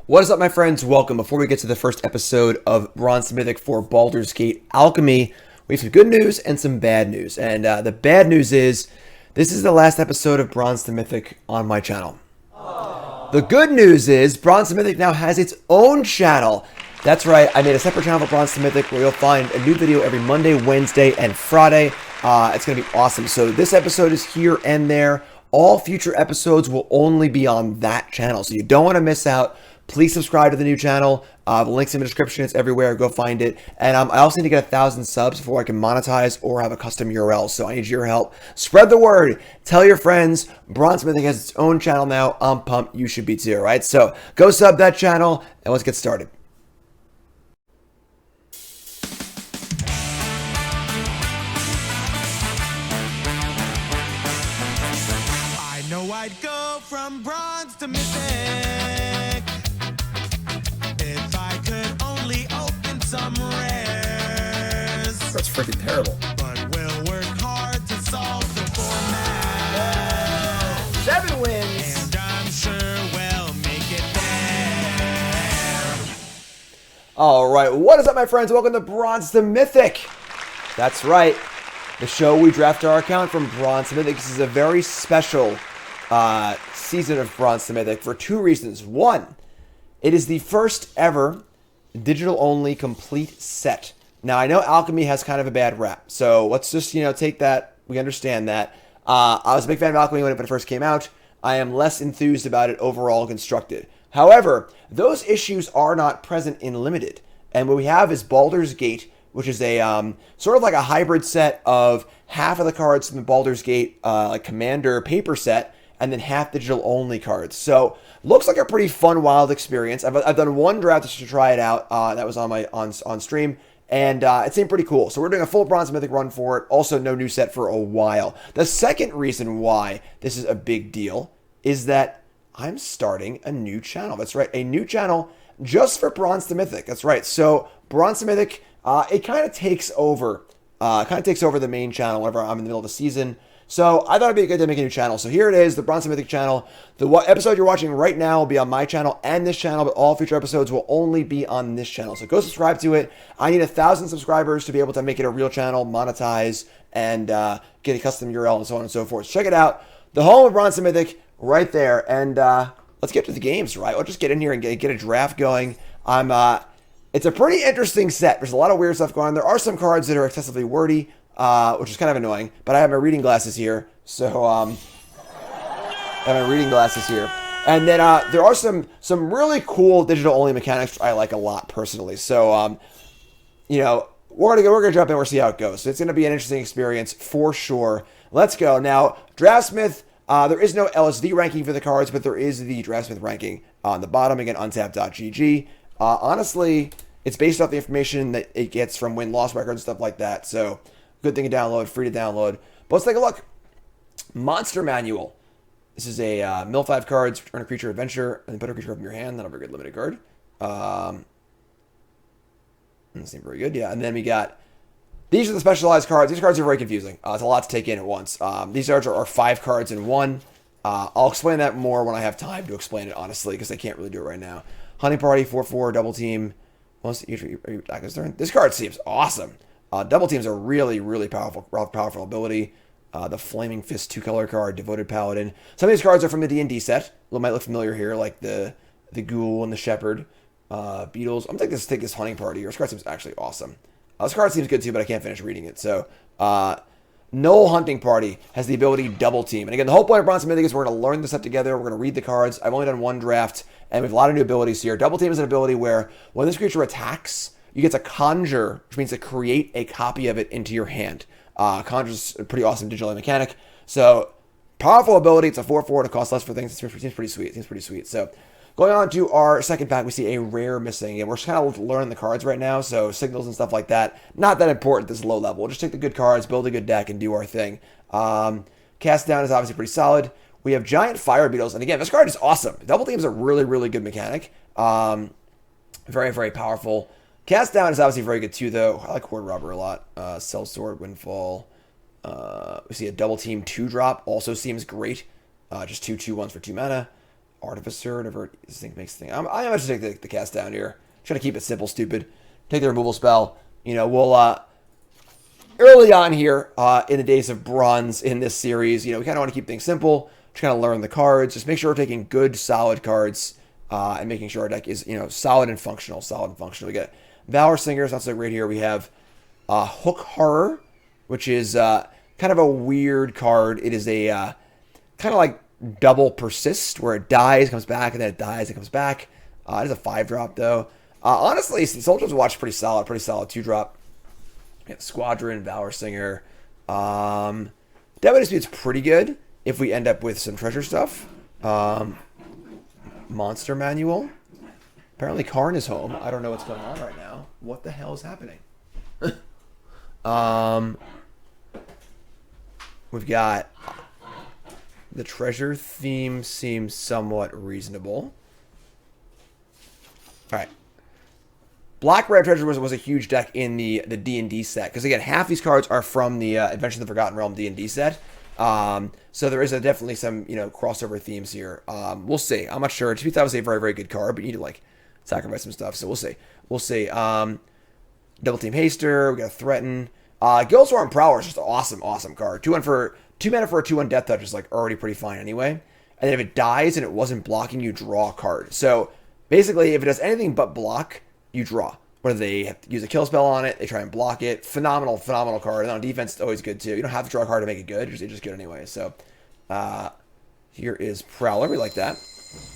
What is up, my friends? Welcome. Before we get to the first episode of Bronze to Mythic for Baldur's Gate Alchemy, we have some good news and some bad news. And the bad news is, this is the last episode of Bronze to Mythic on my channel. The good news is, Bronze to Mythic now has its own channel. That's right, I made a separate channel for Bronze to Mythic where you'll find a new video every Monday, Wednesday, and Friday. It's going to be awesome. So this episode is here and there. All future episodes will only be on that channel, so you don't want to miss out. Please subscribe to the new channel. The link's in the description. It's everywhere. Go find it. And I also need to get 1,000 subs before I can monetize or have a custom URL. So I need your help. Spread the word. Tell your friends. Bronze Mythic has its own channel now. I'm pumped. You should be too, right? So go sub that channel and let's get started. I know I'd go from bronze to mythic if I could only open some rares. That's freaking terrible. But we'll work hard to solve the format. 7 wins. And I'm sure we'll make it there. All right. What is up, my friends? Welcome to Bronze to Mythic. That's right. The show we draft our account from Bronze to Mythic. This is a very special season of Bronze to Mythic for 2 reasons. One, it is the first ever digital-only complete set. Now, I know Alchemy has kind of a bad rap, so let's just, take that. We understand that. I was a big fan of Alchemy when it first came out. I am less enthused about it overall constructed. However, those issues are not present in Limited. And what we have is Baldur's Gate, which is a sort of like a hybrid set of half of the cards from the Baldur's Gate like Commander paper set, and then half digital only cards. So looks like a pretty fun, wild experience. I've done one draft just to try it out. That was on my on stream, and it seemed pretty cool. So we're doing a full Bronze Mythic run for it. Also, no new set for a while. The second reason why this is a big deal is that I'm starting a new channel. That's right, a new channel just for Bronze to Mythic. That's right. So Bronze to Mythic, it kind of takes over. The main channel whenever I'm in the middle of the season. So I thought it'd be a good to make a new channel. So here it is, the Bronze to Mythic channel. The episode you're watching right now will be on my channel and this channel, but all future episodes will only be on this channel. So go subscribe to it. I need 1,000 subscribers to be able to make it a real channel, monetize, and get a custom URL and so on and so forth. So check it out. The home of Bronze to Mythic right there. And let's get to the games, right? We'll just get in here and get a draft going. It's a pretty interesting set. There's a lot of weird stuff going on. There are some cards that are excessively wordy, which is kind of annoying. But I have my reading glasses here, so I have my reading glasses here. And then there are some really cool digital only mechanics I like a lot personally. So we're gonna jump in. We'll see how it goes. So it's gonna be an interesting experience for sure. Let's go now. Draftsmith. There is no LSD ranking for the cards, but there is the Draftsmith ranking on the bottom. Again, untapped.gg. Honestly, it's based off the information that it gets from win-loss records and stuff like that. So, good thing to download, free to download. But let's take a look. Monster Manual. This is a mill 5 cards, return a creature adventure, and then put a creature from your hand. Not a very good limited card. Doesn't seem very good. Yeah, and then we got... These are the specialized cards. These cards are very confusing. It's a lot to take in at once. These cards are 5 cards in one. I'll explain that more when I have time to explain it, honestly, because I can't really do it right now. Hunting Party, 4/4, double team. Once your attacker's turn. This card seems awesome. Double team's a really, really powerful ability. The Flaming Fist 2-color card, Devoted Paladin. Some of these cards are from the D&D set. Might look familiar here, like the Ghoul and the Shepherd. Beetles. I'm going to take this Hunting Party here. This card seems actually awesome. This card seems good too, but I can't finish reading it. So, no Hunting Party has the ability Double Team. And again, the whole point of Bronze Mythic is we're going to learn this set together. We're going to read the cards. I've only done one draft, and we have a lot of new abilities here. Double Team is an ability where when this creature attacks, you get to conjure, which means to create a copy of it into your hand. Conjure's a pretty awesome digital mechanic. So, powerful ability. It's a 4/4 to cost less for things. It seems pretty sweet. So, going on to our second pack, we see a rare missing. And we're just kind of learning the cards right now, so signals and stuff like that, not that important at this low level. We'll just take the good cards, build a good deck, and do our thing. Cast Down is obviously pretty solid. We have Giant Fire Beetles, and again, this card is awesome. Double Team is a really, really good mechanic. Very, very powerful. Cast Down is obviously very good too, though. I like Horde Robber a lot. Sellsword, Windfall. We see a Double Team 2-drop, also seems great. Just 2/2/1s for 2 mana. Artificer, whatever this thing makes thing. I'm going to take the cast down here. Trying to keep it simple, stupid. Take the removal spell. You know, we'll early on here in the days of bronze in this series, you know, we kind of want to keep things simple. Just kind of learn the cards. Just make sure we're taking good, solid cards and making sure our deck is, you know, solid and functional. Solid and functional. We got Valor Singers, not so great here. We have Hook Horror, which is kind of a weird card. It is a kind of like double persist, where it dies, comes back, and then it dies, it comes back. It is a 5-drop though. Honestly, Soldier's Watch pretty solid 2-drop. Yeah, Squadron, Valor Singer. Deadly Dispute's pretty good if we end up with some treasure stuff. Monster Manual. Apparently Karn is home. I don't know what's going on right now. What the hell is happening? We've got the treasure theme seems somewhat reasonable. All right. Black Red Treasure was a huge deck in the D&D set. Because, again, half these cards are from the Adventures of the Forgotten Realm D&D set. So there is definitely some, you know, crossover themes here. We'll see. I'm not sure. It's obviously a very, very good card, but you need to, like, sacrifice some stuff. So we'll see. We'll see. Double Team Haster. We got Threaten. Guildsworn Prowler is just an awesome, awesome card. 2 mana for a 2/1 Death Touch is, like, already pretty fine anyway. And then if it dies and it wasn't blocking, you draw a card. So, basically, if it does anything but block, you draw. Whether they have to use a kill spell on it, they try and block it. Phenomenal, phenomenal card. And on defense, it's always good too. You don't have to draw a card to make it good. It's just good anyway. So, here is Prowler. We like that.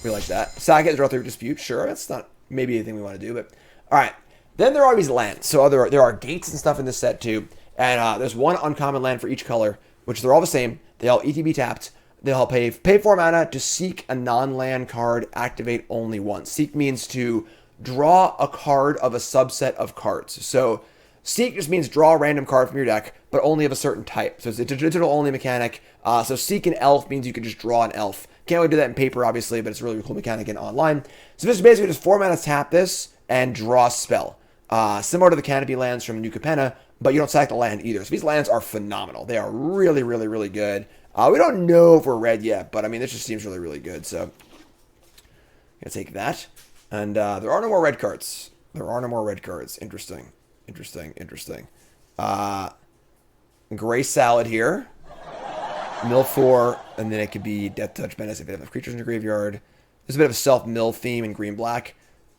We like that. Sack it, draw 3 Dispute. Sure, that's not maybe anything we want to do. But, alright. Then there are these lands. So, there are gates and stuff in this set too. And there's one uncommon land for each color, which they're all the same. They all ETB tapped. They'll pay 4 mana to seek a non-land card, activate only once. Seek means to draw a card of a subset of cards. So Seek just means draw a random card from your deck, but only of a certain type. So it's a digital only mechanic. So Seek an Elf means you can just draw an Elf. Can't really do that in paper, obviously, but it's a really cool mechanic in online. So this is basically just 4 mana tap this and draw a spell. Similar to the Canopy lands from New Capenna, but you don't sack the land either. So these lands are phenomenal. They are really, really, really good. We don't know if we're red yet, but I mean, this just seems really, really good. So I'm going to take that. And there are no more red cards. There are no more red cards. Interesting. Interesting. Interesting. Gray Salad here. Mill 4. And then it could be Death Touch Menace if you have enough creatures in your graveyard. There's a bit of a self-mill theme in green-black.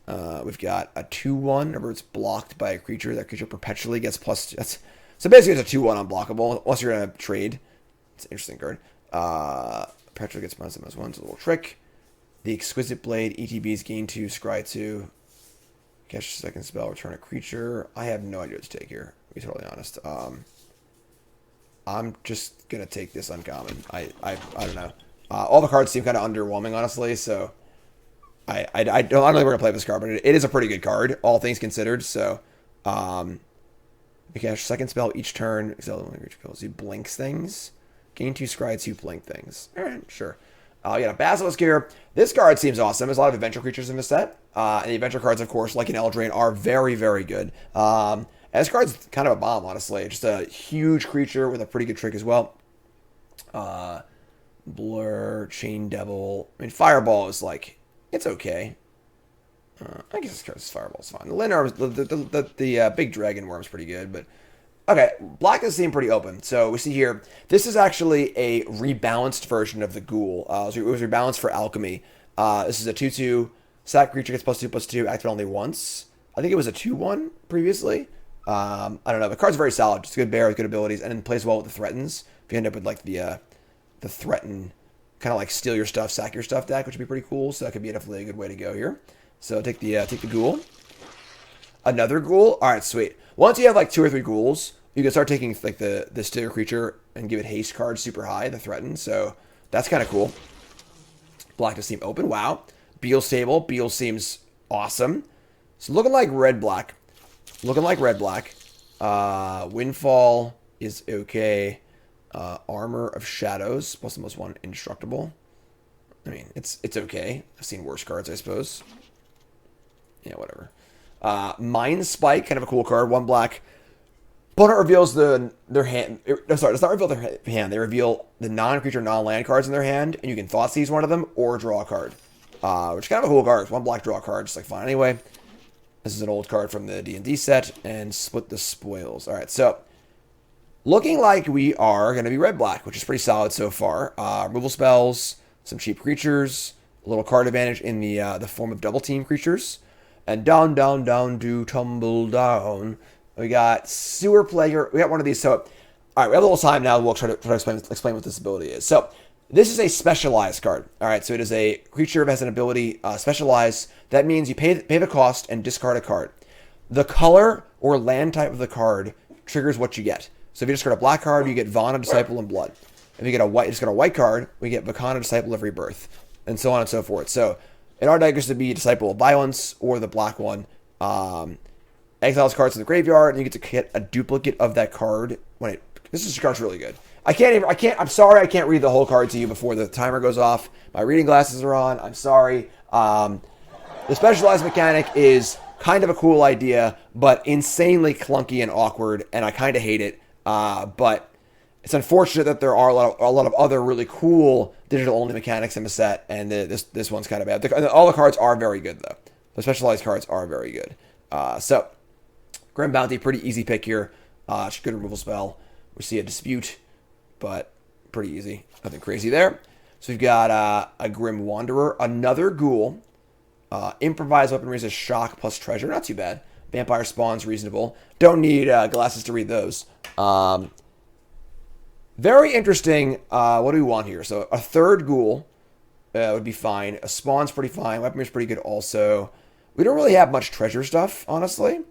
We've got a 2/1. Whenever it's blocked by a creature, that creature perpetually gets plus... So basically it's a 2/1 unblockable, unless you're going to trade. It's an interesting card. Perpetually gets minus -1. It's a little trick. The Exquisite Blade, ETBs gain 2, scry 2. Catch second spell, return a creature. I have no idea what to take here, to be totally honest. I'm just going to take this uncommon. I don't know. All the cards seem kind of underwhelming, honestly, so I don't think we're going to play this card, but it is a pretty good card, all things considered, so you catch second spell each turn. Exile one creature kills. He blinks things. Gain 2, scry 2, blink things. Alright, sure. Yeah, Basilisk here. This card seems awesome. There's a lot of adventure creatures in this set. And the adventure cards, of course, like an Eldraine, are very, very good. And this card's kind of a bomb, honestly. Just a huge creature with a pretty good trick as well. Blur, Chain Devil. I mean, Fireball is like, it's okay. I guess this card's Fireball's fine. The Lin Arm, the big Dragon Worm's pretty good, but okay, black does seem pretty open. So we see here, this is actually a rebalanced version of the Ghoul. So it was rebalanced for Alchemy. This is a 2/2. Sack creature gets +2/+2, activate only once. I think it was a 2/1 previously. I don't know. The card's very solid. Just a good bear with good abilities, and then plays well with the Threatens. If you end up with like the Threaten, kind of like steal your stuff, sack your stuff deck, which would be pretty cool. So that could be definitely a good way to go here. So take the Ghoul. Another Ghoul. All right, sweet. Once you have like 2 or 3 Ghouls, you can start taking like the steal your creature and give it haste card super high, the Threaten. So that's kind of cool. Black does seem open. Wow. Beal stable. Beal seems awesome. So looking like red-black. Looking like red-black. Windfall is okay. Armor of Shadows. +1/+1 indestructible. I mean, it's okay. I've seen worse cards, I suppose. Yeah, whatever. Mind Spike, kind of a cool card. 1 black. Opponent reveals their hand. Sorry, does not reveal their hand. They reveal the non-creature, non-land cards in their hand, and you can Thoughtseize one of them or draw a card. which is kind of a cool card. It's one black draw card, just like fine anyway. This is an old card from the D&D set, and Split the Spoils. All right, so looking like we are going to be red-black, which is pretty solid so far. Removal spells, some cheap creatures, a little card advantage in the form of double team creatures, and down, down, down, do tumble down. We got Sewer Player. We got one of these. So, all right, we have a little time now. We'll try to explain what this ability is. So, this is a specialized card. All right, so it is a creature that has an ability, specialized. That means you pay the cost and discard a card. The color or land type of the card triggers what you get. So if you discard a black card, you get Vana, Disciple, and Blood. If you get a white card, we get Vakana, Disciple of Rebirth, and so on and so forth. So in our deck, it's to be Disciple of Violence or the black one. Exiles cards in the graveyard, and you get to get a duplicate of that card when it. This card's really good. I'm sorry I can't read the whole card to you before the timer goes off. My reading glasses are on. I'm sorry. The specialized mechanic is kind of a cool idea, but insanely clunky and awkward, and I kind of hate it. But it's unfortunate that there are a lot of other really cool digital-only mechanics in the set, and this one's kind of bad. All the cards are very good, though. The specialized cards are very good. So, Grim Bounty, pretty easy pick here. It's a good removal spell. We see a Dispute, but pretty easy. Nothing crazy there. So we've got a Grim Wanderer, another Ghoul, Improvised Weaponry is a Shock plus Treasure. Not too bad. Vampire Spawn's reasonable. Don't need glasses to read those. Very interesting. What do we want here? So a third Ghoul would be fine. A Spawn's pretty fine. Weaponry's pretty good also. We don't really have much treasure stuff, honestly.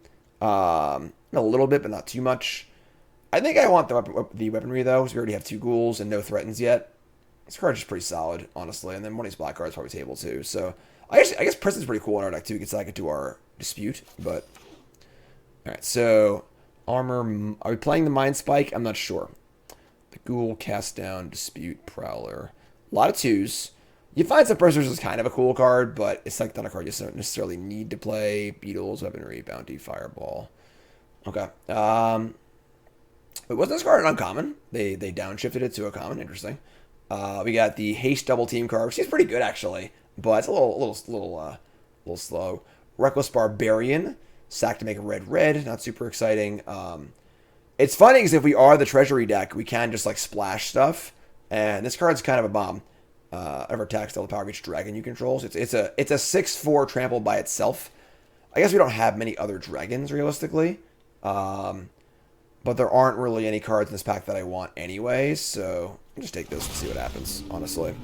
A little bit, but not too much. I think I want the weaponry, though, because we already have 2 Ghouls and no Threatens yet. This card's just pretty solid, honestly. And then one of these black cards probably table, too. So I guess Prison's pretty cool in our deck, too. We can stack it to our Dispute, but... Alright, so... Armor... Are we playing the Mind Spike? I'm not sure. The Ghoul, Cast Down, Dispute, Prowler. A lot of 2s. You find some Prisoners is kind of a cool card, but it's like not a card you don't necessarily need to play. Beetles, Weaponry, Bounty, Fireball. Okay. But wasn't this card an uncommon? They downshifted it to a common. Interesting. We got the Haste Double Team card, which is pretty good actually, but it's a little slow. Reckless Barbarian, sack to make a red. Not super exciting. It's funny because if we are the Treasury deck, we can just like splash stuff, and this card's kind of a bomb. Ever attacks all the power of each dragon you control. So it's a 6/4 trample by itself. I guess we don't have many other dragons realistically. But there aren't really any cards in this pack that I want anyway, so I'll just take those and see what happens, honestly.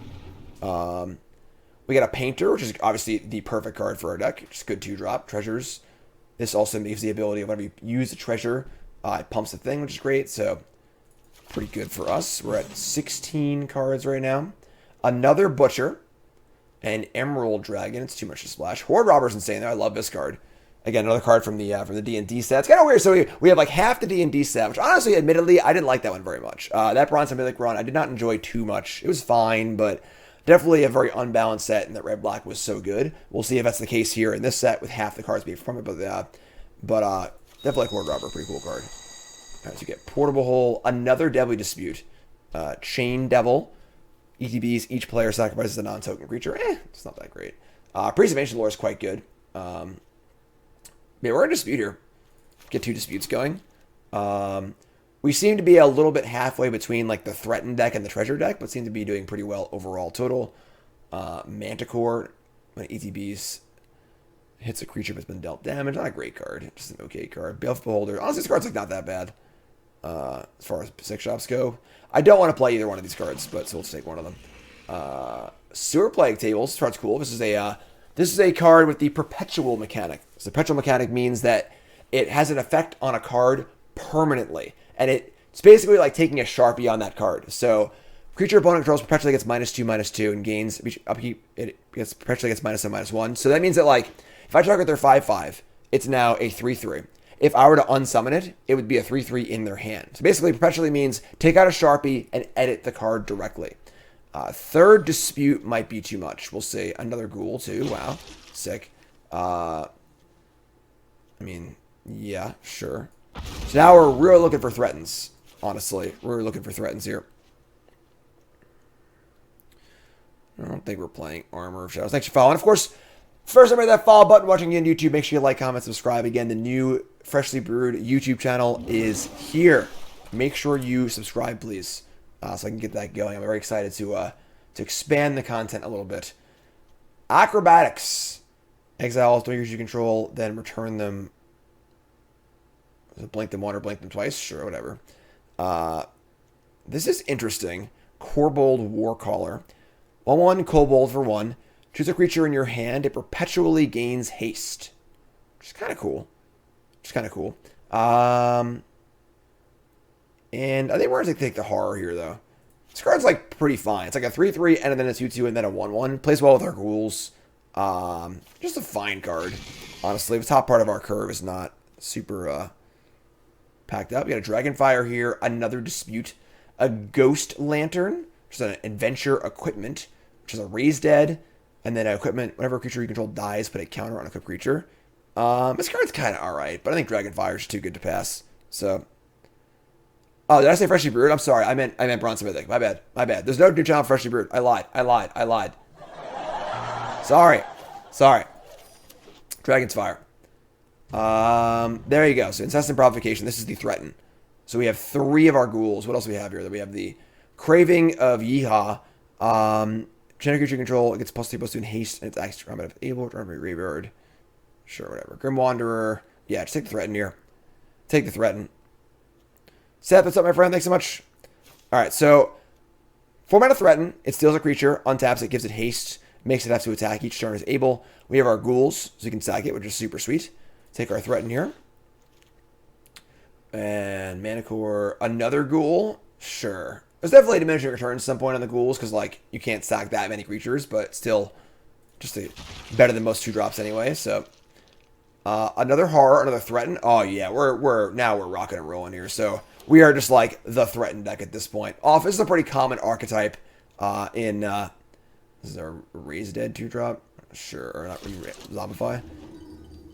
We got a Painter, which is obviously the perfect card for our deck. Just good 2-drop. Treasures. This also gives the ability of whenever you use a treasure, it pumps the thing, which is great, so pretty good for us. We're at 16 cards right now. Another Butcher. An Emerald Dragon. It's too much to splash. Horde Robber's insane, though. I love this card. Again, another card from the D&D set. It's kind of weird. So we have like half the D&D set, which honestly, admittedly, I didn't like that one very much. That Bronze and Mythic run, I did not enjoy too much. It was fine, but definitely a very unbalanced set, and that Red-Black was so good. We'll see if that's the case here in this set with half the cards being from it, but definitely like Horde Robber, pretty cool card. All right, so you get Portable Hole, another Deadly Dispute, Chain Devil, ETBs, each player sacrifices a non-token creature. It's not that great. Priest of Ancient Lore is quite good. Yeah, we're in Dispute here. Get 2 Disputes going. We seem to be a little bit halfway between like the Threatened deck and the Treasure deck, but seem to be doing pretty well overall total. Manticore, when ETBs hits a creature that's been dealt damage. Not a great card, just an okay card. Baleful Beholder. Honestly, this card's like not that bad as far as 6 shops go. I don't want to play either one of these cards, but so let's take one of them. Sewer Plague Tables. This card's cool. This is a card with the Perpetual mechanic. So the Perpetual mechanic means that it has an effect on a card permanently. And it's basically like taking a Sharpie on that card. So creature opponent controls perpetually gets -2/-2 and gains upkeep. It perpetually gets -1/-1. So that means that like if I target their 5/5, it's now a 3/3. If I were to unsummon it, it would be a 3/3 in their hand. So basically perpetually means take out a Sharpie and edit the card directly. Third Dispute might be too much. We'll see. Another Ghoul, too. Wow. Sick. I mean, yeah, sure. So now we're really looking for Threatens, honestly. We're looking for Threatens here. I don't think we're playing Armor of Shadows. Thanks for following. Of course, first time hit that follow button watching you on YouTube. Make sure you like, comment, subscribe. Again, the new Freshly Brewed YouTube channel is here. Make sure you subscribe, please, so I can get that going. I'm very excited to expand the content a little bit. Acrobatics. Exile all 3 creatures you control, then return them. Blink them 1 or blink them twice? Sure, whatever. This is interesting. Corbold Warcaller. 1/1 Kobold for 1. Choose a creature in your hand. It perpetually gains haste. Which is kind of cool. And I think we're going to take the horror here, though. This card's, like, pretty fine. It's like a 3/3, and then a 2/2, and then a 1/1. Plays well with our ghouls. Just a fine card, honestly. The top part of our curve is not super packed up. We got a Dragonfire here. Another Dispute. A Ghost Lantern, which is an adventure equipment, which is a Raise Dead. And then equipment, whenever a creature you control dies, put a counter on a equipped creature. This card's kind of alright, but I think Dragonfire is too good to pass. So, oh, did I say Freshly Brewed? I'm sorry. I meant Bronze Mythic. My bad. There's no new channel Freshly Brewed. I lied. Sorry. Dragon's Fire. There you go. So Incessant Provocation. This is the Threaten. So we have 3 of our ghouls. What else do we have here? We have the Craving of Yeehaw. Generic creature control. It gets +2/+2 in haste, and it's extra combat if able. Turn to graveyard. Sure, whatever. Grim Wanderer. Yeah, just take the Threaten here. Take the Threaten. Seth, what's up, my friend? Thanks so much. Alright, so 4 mana Threaten. It steals a creature, untaps it, gives it haste, makes it have to attack each turn as able. We have our ghouls, so you can sack it, which is super sweet. Take our Threaten here. And Manicore, another ghoul. Sure. There's definitely diminishing returns at some point on the ghouls, because, like, you can't sack that many creatures, but still just better than most 2-drops anyway, so. Another horror, another Threaten. Oh, yeah, we're rocking and rolling here, so we are just, like, the Threaten deck at this point. This is a pretty common archetype in, this is our Raise Dead 2-drop? Sure, or not Zombify.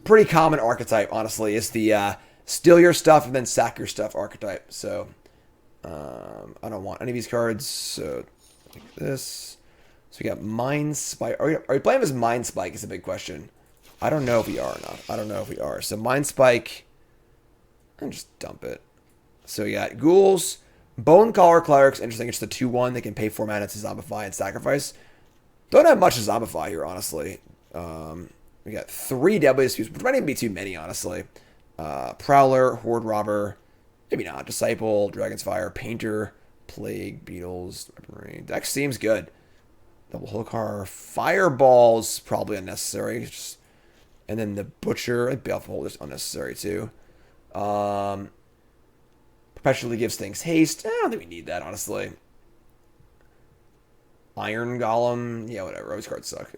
Pretty common archetype, honestly, is the steal your stuff and then sack your stuff archetype. So, I don't want any of these cards. So, like this. So we got Mind Spike. Are we playing as Mind Spike is a big question. I don't know if we are or not. So Mind Spike, and just dump it. So we got Ghouls, Bone Collar Clerics. Interesting, it's the 2/1. They can pay 4 mana to Zombify and Sacrifice. Don't have much to Zombify here, honestly. We got 3 Deadly Disputes, which might even be too many, honestly. Prowler, Horde Robber, maybe not. Disciple, Dragon's Fire, Painter, Plague, Beetles, Weaponry. Deck seems good. Double Holokar, Fireball's probably unnecessary. And then the Butcher, Baleful Hold is unnecessary too. Perpetually gives things haste. I don't think we need that, honestly. Iron Golem, yeah, whatever. Those cards suck.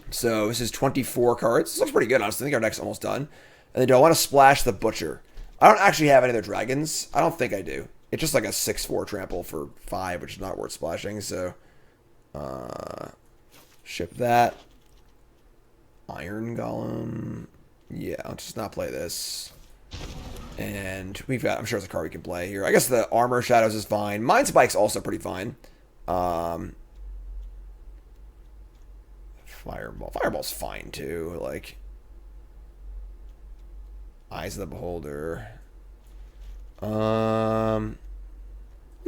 So this is 24 cards. This looks pretty good, honestly. I think our deck's almost done. And then do I want to splash the Butcher? I don't actually have any other dragons. I don't think I do. It's just like a 6/4 trample for 5, which is not worth splashing. So, ship that. Iron Golem. Yeah, I'll just not play this. And we've got, I'm sure there's a card we can play here. I guess the Armor Shadows is fine. Mind Spike's also pretty fine. Fireball. Fireball's fine too. Like, Eyes of the Beholder. Let's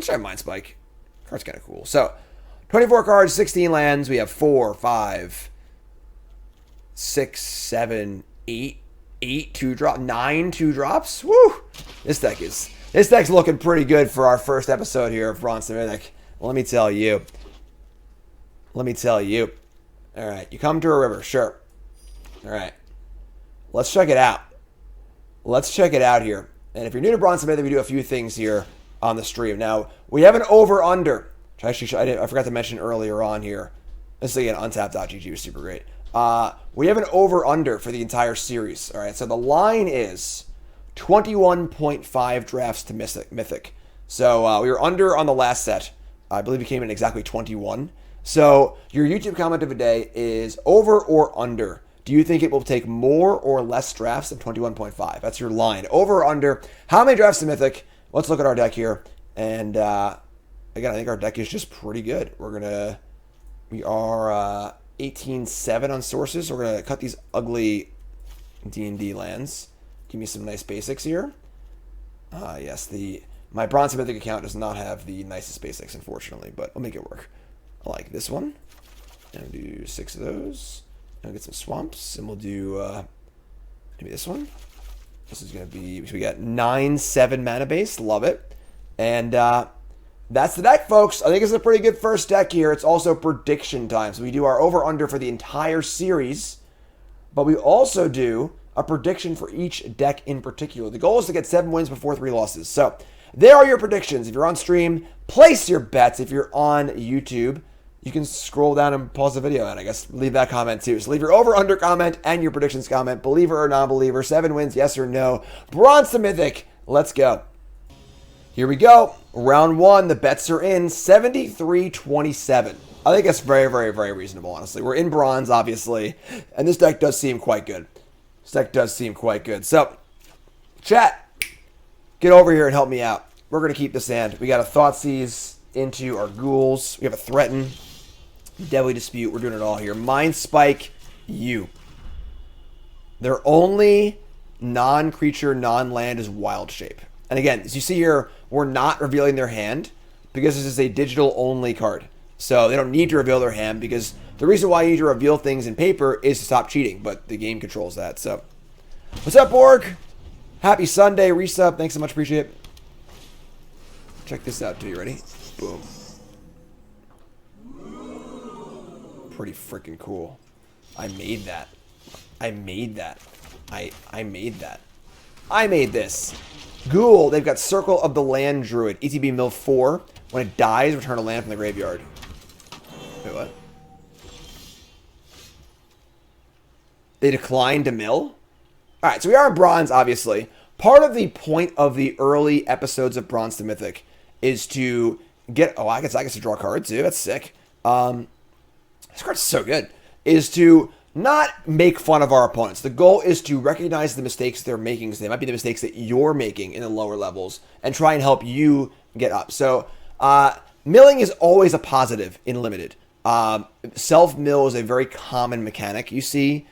try Mind Spike. Card's kind of cool. So, 24 cards, 16 lands. We have 4, 5, 6, 7, 8 2-drop, 9 2-drops. Woo! This deck's looking pretty good for our first episode here of Bronze Mythic. Let me tell you. All right, you come to a river, sure. All right, let's check it out. Here. And if you're new to Bronze Mythic, we do a few things here on the stream. Now, we have an over-under. Which I forgot to mention earlier on here. This is again, untapped.gg was super great. We have an over-under for the entire series. All right, so the line is 21.5 drafts to Mythic. So we were under on the last set. I believe we came in exactly 21. So your YouTube comment of the day is over or under. Do you think it will take more or less drafts than 21.5? That's your line. Over or under. How many drafts to Mythic? Let's look at our deck here. And again, I think our deck is just pretty good. We're going to We are 18-7 on sources. So we're going to cut these ugly D&D lands. Give me some nice basics here. Yes, my Bronze Mythic account does not have the nicest basics, unfortunately, but I'll make it work. I like this one. And we'll do 6 of those. And we'll get some swamps, and we'll do maybe this one. This is going to be, so we got 9-7 mana base. Love it. And that's the deck, folks. I think it's a pretty good first deck here. It's also prediction time. So we do our over-under for the entire series, but we also do a prediction for each deck in particular. The goal is to get 7 wins before 3 losses. So there are your predictions. If you're on stream, place your bets. If you're on YouTube, you can scroll down and pause the video and I guess leave that comment too. So leave your over-under comment and your predictions comment. Believer or non-believer. 7 wins, yes or no. Bronze to Mythic. Let's go. Here we go. Round 1. The bets are in. 73-27. I think that's very, very, very reasonable, honestly. We're in bronze, obviously. And this deck does seem quite good. So, chat, get over here and help me out. We're going to keep this hand. We got a Thoughtseize into our ghouls. We have a Threaten. Deadly Dispute. We're doing it all here. Mind Spike, you. Their only non-creature, non-land is Wild Shape. And again, as you see here, we're not revealing their hand because this is a digital-only card. So they don't need to reveal their hand because the reason why you need to reveal things in paper is to stop cheating, but the game controls that. So, what's up, Borg? Happy Sunday, resub. Thanks so much, appreciate it. Check this out, too. You ready? Boom. Pretty freaking cool. I made that. I made this. Ghoul, they've got Circle of the Land Druid. ETB mill 4. When it dies, return a land from the graveyard. Wait, what? They declined to mill? Alright, so we are in bronze, obviously. Part of the point of the early episodes of Bronze to Mythic is to get... Oh, I guess to draw cards, too. That's sick. This card's so good. Is to not make fun of our opponents. The goal is to recognize the mistakes they're making. So they might be the mistakes that you're making in the lower levels. And try and help you get up. So, milling is always a positive in Limited. Self-mill is a very common mechanic you see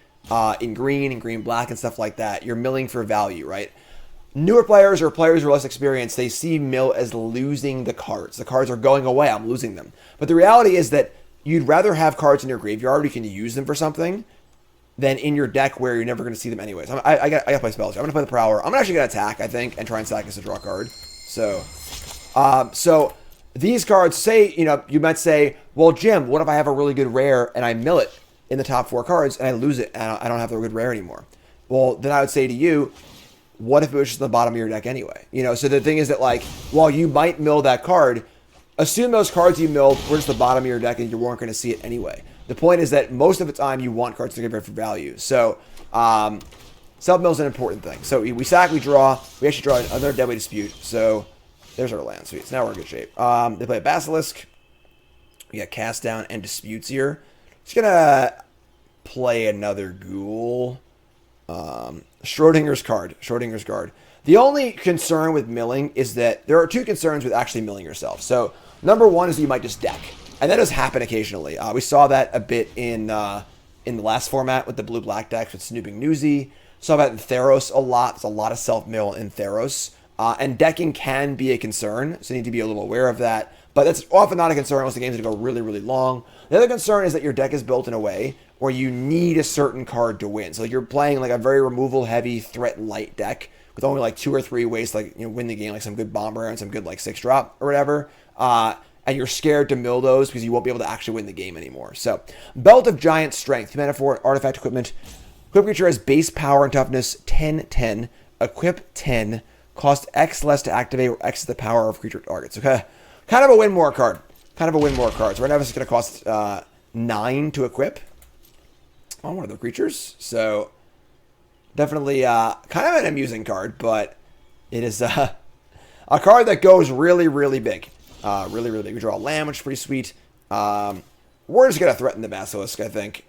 in green and green-black and stuff like that. You're milling for value, right? Newer players or players who are less experienced, they see mill as losing the cards. The cards are going away, I'm losing them. But the reality is that you'd rather have cards in your graveyard you can use them for something than in your deck where you're never going to see them anyways. I got to play spells. I'm going to play the Prowler. I'm actually going to attack, I think, and try and sack this to draw a card. So these cards say, you might say, well, Jim, what if I have a really good rare and I mill it in the top 4 cards and I lose it and I don't have the good rare anymore? Well, then I would say to you, what if it was just the bottom of your deck anyway? So the thing is that, like, while you might mill that card, assume those cards you milled were just the bottom of your deck and you weren't going to see it anyway. The point is that most of the time you want cards to give for value. So, self-mill is an important thing. So we sack, we draw. We actually draw another Deadly Dispute. So there's our land. Sweet. So now we're in good shape. They play a Basilisk. We got Cast Down and Disputes here. Just going to play another Ghoul. Schrodinger's card. The only concern with milling is that there are 2 concerns with actually milling yourself. So number 1 is that you might just deck. And that does happen occasionally. We saw that a bit in the last format with the blue-black decks with Snooping Newsy. Saw that in Theros a lot. There's a lot of self-mill in Theros. And decking can be a concern, so you need to be a little aware of that. But that's often not a concern unless the game's going to go really, really long. The other concern is that your deck is built in a way where you need a certain card to win. So you're playing like a very removal-heavy, threat-light deck with only like 2 or 3 ways to win the game, like some good bomber and some good like 6-drop or whatever. And you're scared to mill those because you won't be able to actually win the game anymore. So, Belt of Giant Strength, mana for artifact equipment. Equip creature has base power and toughness 10-10. Equip 10. Cost X less to activate or X is the power of creature targets. Okay. Kind of a win more card. So right now this is going to cost 9 to equip on one of the creatures. So, definitely kind of an amusing card, but it is a card that goes really, really big. Really, really big. We draw a land, which is pretty sweet. We're just going to threaten the Basilisk, I think.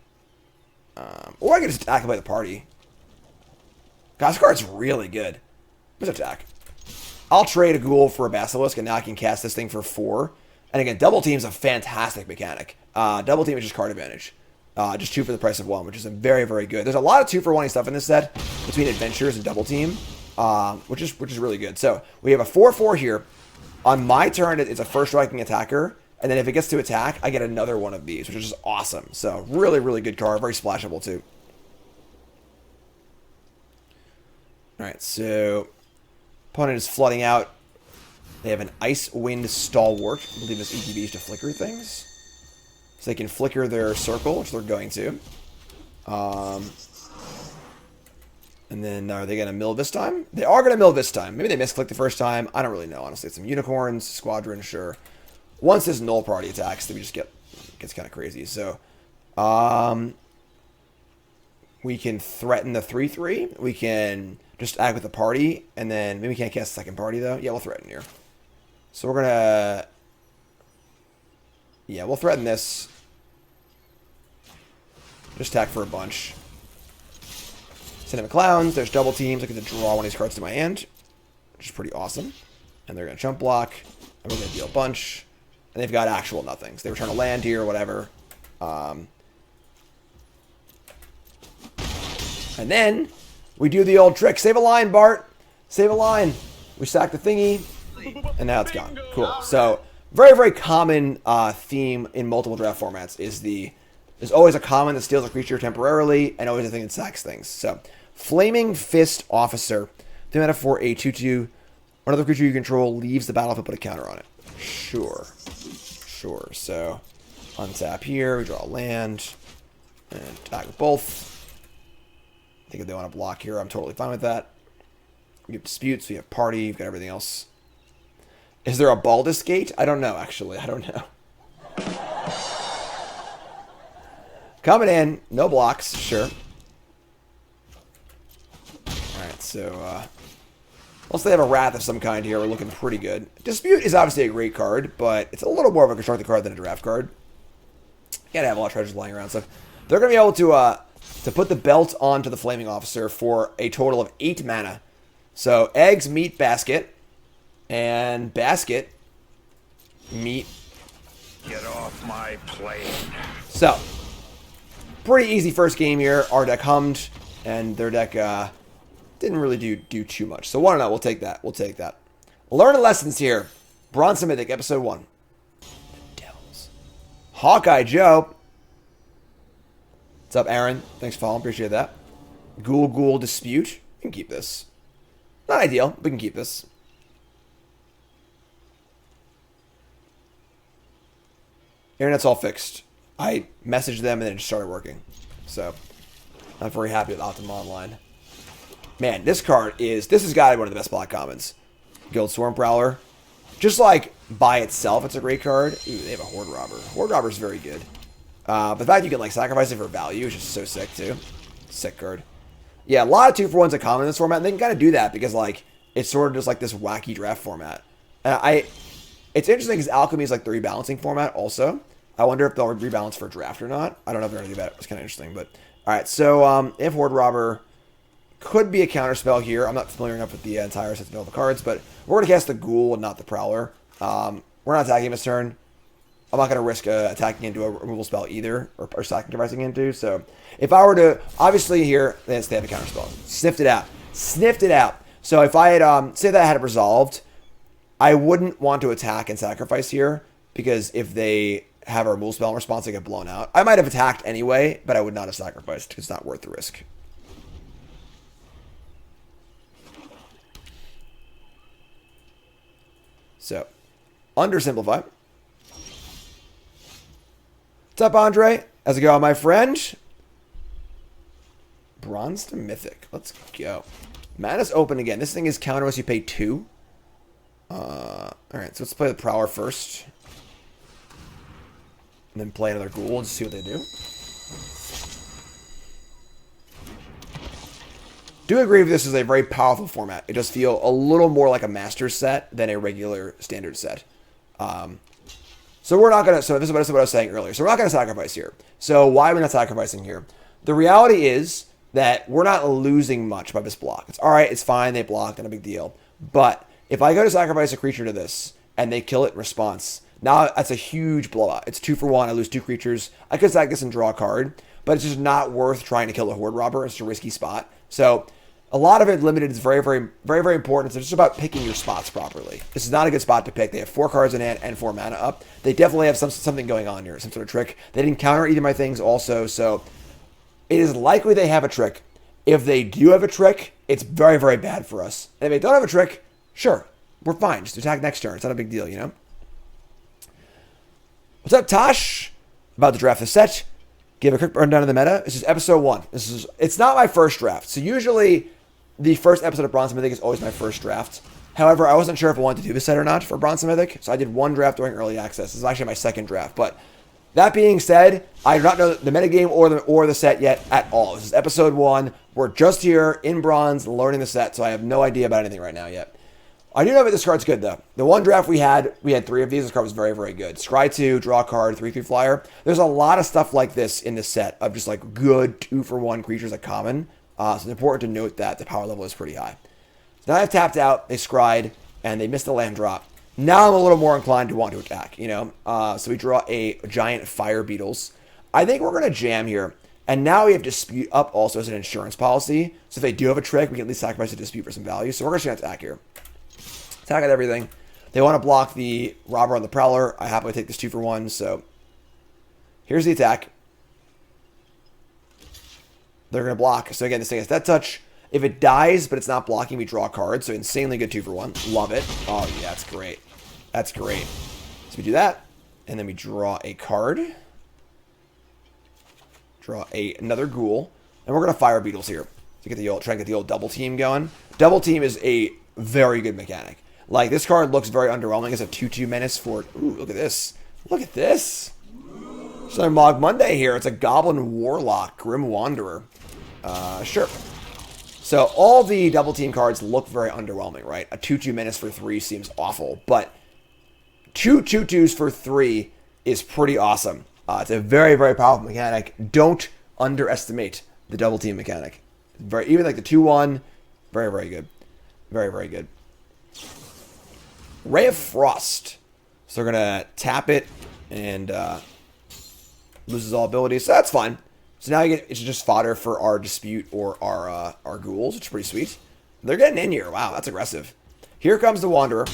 Or I can just attack by the party. God, this card's really good. Let's attack. I'll trade a Ghoul for a Basilisk, and now I can cast this thing for 4. And again, Double Team's a fantastic mechanic. Double Team is just card advantage. Just 2 for the price of 1, which is very, very good. There's a lot of 2-for-1 stuff in this set between Adventures and Double Team, which is really good. So we have a 4/4 here. On my turn, it's a first striking attacker, and then if it gets to attack, I get another one of these, which is just awesome. So really, really good card. Very splashable too. All right, so opponent is flooding out. They have an Ice Wind Stalwart. I believe this ETB is to flicker things. So they can flicker their circle, which they're going to. And then are they going to mill this time? They are going to mill this time. Maybe they misclicked the first time. I don't really know, honestly. Some Unicorns, Squadron, sure. Once this Null Party attacks, then we just gets kind of crazy. So we can threaten the 3/3. We can just act with the party. And then maybe we can't cast the second party, though. Yeah, we'll threaten here. So we're going to... Yeah, we'll threaten this. Just attack for a bunch. Cinema Clowns. There's Double Teams. I get to draw one of these cards to my hand, which is pretty awesome. And they're going to chump block. And we're going to deal a bunch. And they've got actual nothings. They return a land here or whatever. And then we do the old trick. Save a line, Bart. Save a line. We sack the thingy. And now it's gone. Cool. So... very, very common theme in multiple draft formats is there's always a common that steals a creature temporarily and always a thing that sacks things. So, Flaming Fist Officer. 3 mana for a 2/2. Another creature you control leaves the battlefield, put a counter on it. Sure. Sure. So, untap here. We draw a land. And attack with both. I think if they want to block here, I'm totally fine with that. We have disputes. We have party. We've got everything else. Is there a Baldur's Gate? I don't know, actually. I don't know. Coming in. No blocks. Sure. Alright, so... unless they have a Wrath of some kind here, we're looking pretty good. Dispute is obviously a great card, but it's a little more of a constructed card than a draft card. You gotta have a lot of treasures lying around. So they're going to be able to put the belt onto the Flaming Officer for a total of 8 mana. So, eggs, meat, basket... and basket, meat. Get off my plane. So, pretty easy first game here. Our deck hummed, and their deck didn't really do too much. So 1-0, we'll take that. We'll take that. Learning lessons here. Bronze Mythic, episode 1. The Devils. Hawkeye Joe. What's up, Aaron? Thanks for following. Appreciate that. Ghoul Dispute. We can keep this. Not ideal. We can keep this. Internet's all fixed. I messaged them and then it just started working. So, not very happy with Optima Online. Man, this has got to be one of the best block commons. Guild Swarm Prowler. Just like by itself, it's a great card. Ooh, they have a Horde Robber. Horde Robber is very good. But the fact you can like sacrifice it for value is just so sick too. Sick card. Yeah, a lot of 2-for-1s are common in this format. And they can kind of do that because like it's sort of just like this wacky draft format. It's interesting because Alchemy is like the rebalancing format also. I wonder if they'll rebalance for draft or not. I don't know if they're going to do that. It's kind of interesting. But, alright, so if Horde Robber could be a counterspell here. I'm not familiar enough with the entire set of all the cards, but we're going to cast the Ghoul and not the Prowler. We're not attacking him this turn. I'm not going to risk attacking into a removal spell either, or sacrificing into. So, if I were to, obviously here, they have a counterspell. Sniffed it out. Sniffed it out. So, if I had, say that I had it resolved, I wouldn't want to attack and sacrifice here, because if they have a removal spell in response, they get blown out. I might have attacked anyway, but I would not have sacrificed, because it's not worth the risk. So, undersimplify. What's up, Andre? How's it going, my friend? Bronze to Mythic. Let's go. Mana's open again. This thing is counter unless you pay 2. Alright, so let's play the Prowler first. And then play another Ghoul and see what they do. Do agree with this is a very powerful format. It does feel a little more like a master set than a regular standard set. So we're not going to, so this is what I was saying earlier. So we're not going to sacrifice here. So why are we not sacrificing here? The reality is that we're not losing much by this block. It's alright, it's fine, they blocked, not a big deal. But if I go to sacrifice a creature to this, and they kill it in response, Now that's a huge blowout. It's 2 for 1. I lose 2 creatures. I could sack this and draw a card, but it's just not worth trying to kill a Horde Robber. It's a risky spot. So a lot of it limited is very, very, very, very important. It's just about picking your spots properly. This is not a good spot to pick. They have 4 cards in hand and 4 mana up. They definitely have something going on here, some sort of trick. They didn't counter either of my things also, so it is likely they have a trick. If they do have a trick, it's very, very bad for us. And if they don't have a trick, sure, we're fine. Just attack next turn. It's not a big deal, you know? What's up, Tosh? About to draft the set. Give a quick rundown of the meta. This is episode 1. It's not my first draft. So usually the first episode of Bronze Mythic is always my first draft. However, I wasn't sure if I wanted to do this set or not for Bronze Mythic. So I did 1 draft during early access. This is actually my second draft. But that being said, I do not know the metagame or the set yet at all. This is episode 1. We're just here in Bronze learning the set. So I have no idea about anything right now yet. I do know that this card's good, though. The one draft we had 3 of these. This card was very, very good. Scry 2, draw a card, 3/3 flyer. There's a lot of stuff like this in this set of just like good 2 for 1 creatures at common. So it's important to note that the power level is pretty high. So now I've tapped out, they scryed, and they missed the land drop. Now I'm a little more inclined to want to attack, you know? So we draw a giant fire beetles. I think we're going to jam here. And now we have dispute up also as an insurance policy. So if they do have a trick, we can at least sacrifice a dispute for some value. So we're just going to attack here. Attack at everything. They want to block the Robber on the Prowler. I happily take this 2 for 1. So here's the attack. They're going to block. So again, this thing has Death Touch. If it dies, but it's not blocking, we draw a card. So insanely good 2 for 1. Love it. Oh, yeah, that's great. That's great. So we do that. And then we draw a card. Draw another Ghoul. And we're going to Fire Beetles here. To get the old, try and get the old double team going. Double team is a very good mechanic. Like, this card looks very underwhelming as a 2/2 menace for... Ooh, look at this. Look at this. It's another Mog Monday here. It's a Goblin Warlock, Grim Wanderer. Sure. So, all the double team cards look very underwhelming, right? A 2/2 menace for 3 seems awful, but 2 2/2s for 3 is pretty awesome. It's a very, very powerful mechanic. Don't underestimate the double team mechanic. Even like the 2/1, very, very good. Very, very good. Ray of Frost. So they're going to tap it and loses all abilities. So that's fine. So now it's just fodder for our dispute or our ghouls, which is pretty sweet. They're getting in here. Wow, that's aggressive. Here comes the Wanderer.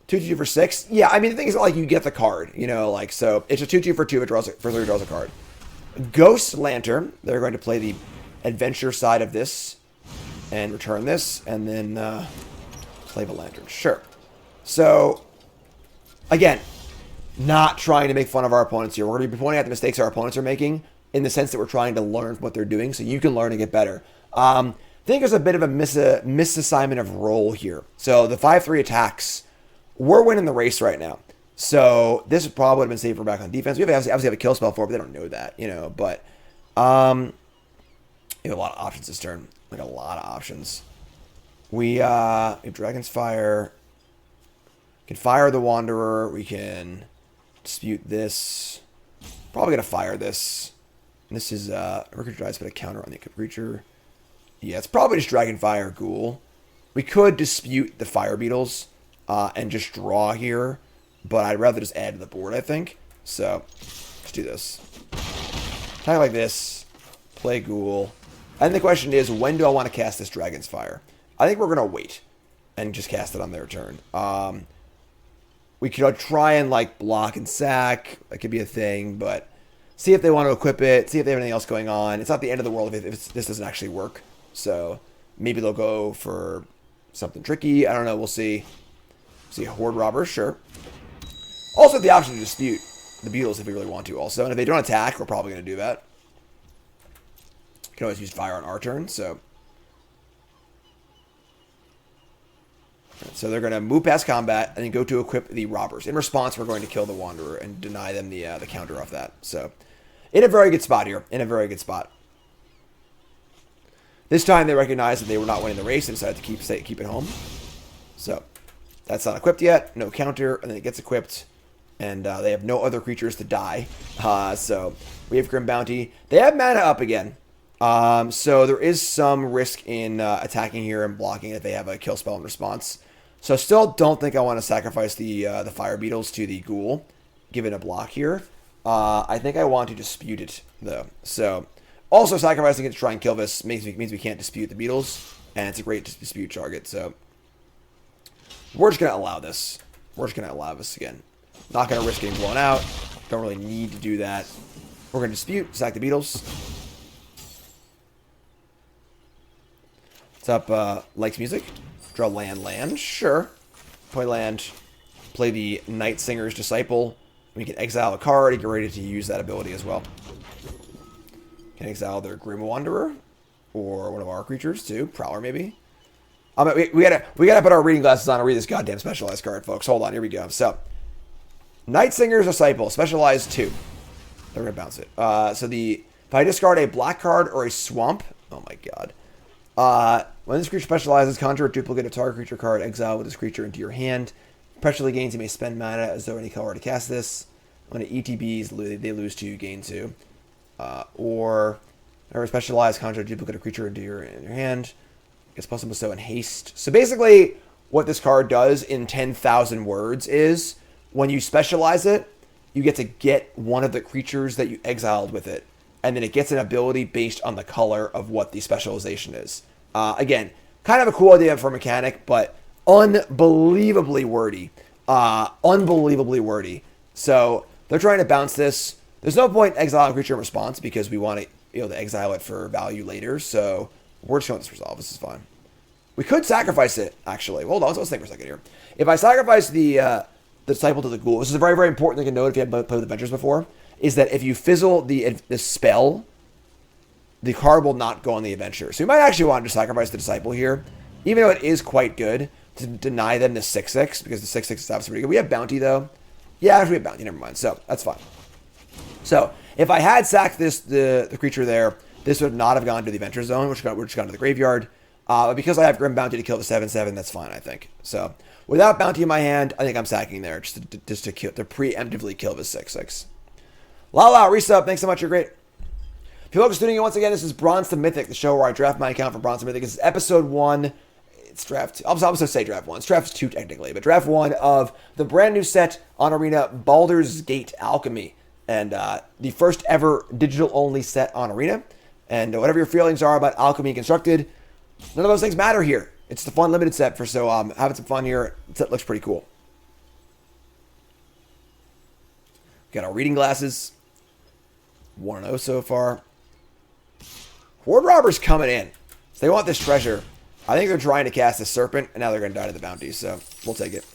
2/2 for 6. Yeah, I mean, the thing is, like, you get the card, you know, like, so it's a 2/2 for 2, it draws for 3, draws a card. Ghost Lantern. They're going to play the adventure side of this and return this, and then play the Lantern. Sure. So, again, not trying to make fun of our opponents here. We're going to be pointing out the mistakes our opponents are making in the sense that we're trying to learn from what they're doing so you can learn and get better. I think there's a bit of a misassignment of role here. So, the 5/3 attacks, we're winning the race right now. So, this probably would have been safer back on defense. We obviously have a kill spell for it, but they don't know that, you know. But, we have a lot of options this turn. Like, a lot of options. We have Dragon's Fire. We can fire the Wanderer. We can dispute this. Probably going to fire this. And this is Recruit Drives, but a counter on the creature. Yeah, it's probably just Dragon Fire Ghoul. We could dispute the Fire Beetles and just draw here. But I'd rather just add to the board, I think. So, let's do this. Attack like this. Play Ghoul. And the question is, when do I want to cast this Dragon's Fire? I think we're going to wait and just cast it on their turn. We could try and, like, block and sack. That could be a thing, but see if they want to equip it. See if they have anything else going on. It's not the end of the world if this doesn't actually work. So maybe they'll go for something tricky. I don't know. We'll see. See, Horde Robber, sure. Also, the option to dispute the Beetles if we really want to also. And if they don't attack, we're probably going to do that. We can always use fire on our turn, so... So they're going to move past combat and then go to equip the robbers. In response, we're going to kill the Wanderer and deny them the counter off that. So, in a very good spot here. In a very good spot. This time they recognized that they were not winning the race and decided to keep it home. So, that's not equipped yet. No counter. And then it gets equipped. And they have no other creatures to die. So, we have Grim Bounty. They have mana up again. So, there is some risk in attacking here and blocking if they have a kill spell in response. So still don't think I want to sacrifice the fire beetles to the ghoul, given a block here. I think I want to dispute it though. So also sacrificing it to try and kill this means we can't dispute the beetles, and it's a great dispute target. So we're just gonna allow this. We're just gonna allow this again. Not gonna risk getting blown out. Don't really need to do that. We're gonna dispute, sack the beetles. What's up, likes music? Draw land, sure. Play land, play the Night Singer's Disciple. We can exile a card and get ready to use that ability as well. Can exile their Grim Wanderer, or one of our creatures too, Prowler maybe. We gotta put our reading glasses on and read this goddamn specialized card, folks. Hold on, here we go. So, Night Singer's Disciple, specialized 2. They're gonna bounce it. If I discard a black card or a swamp, oh my god. When this creature specializes, conjure a duplicate of target creature card, exile with this creature into your hand. Perpetually gains, you may spend mana as though any color to cast this. When it ETBs, they lose 2, gain 2. Or specialize, conjure a duplicate of creature into your hand. Gets plus and bestow in haste. So basically, what this card does in 10,000 words is, when you specialize it, you get to get one of the creatures that you exiled with it. And then it gets an ability based on the color of what the specialization is. Again, kind of a cool idea for a mechanic, but unbelievably wordy. Unbelievably wordy. So they're trying to bounce this. There's no point exiling a creature in response because we want to be able to exile it for value later. So we're just going to let this resolve. This is fine. We could sacrifice it, actually. Hold on, let's think for a second here. If I sacrifice the Disciple to the Ghoul, this is a very, very important thing to note if you haven't played with Adventures before, is that if you fizzle the spell, the card will not go on the adventure. So you might actually want to sacrifice the Disciple here, even though it is quite good to deny them the 6/6, because the 6/6 is obviously pretty good. We have Bounty, though. Yeah, actually we have Bounty, never mind. So that's fine. So if I had sacked the creature there, this would not have gone to the Adventure Zone, which would just gone to the graveyard. But because I have Grim Bounty to kill the 7/7, that's fine, I think. So without Bounty in my hand, I think I'm sacking there just to preemptively kill the 6/6. Lala, resub, thanks so much, you're great. If you're tuning in once again, this is Bronze to Mythic, the show where I draft my account for Bronze to Mythic. This is episode 1. It's draft. I'm supposed to say draft 1. It's draft 2 technically, but draft 1 of the brand new set on Arena, Baldur's Gate Alchemy, and the first ever digital only set on Arena. And whatever your feelings are about Alchemy Constructed, none of those things matter here. It's the fun limited set for having some fun here. The set looks pretty cool. Got our reading glasses. 1-0 so far. Horde Robbers coming in. So they want this treasure. I think they're trying to cast a Serpent, and now they're going to die to the Bounty, so we'll take it.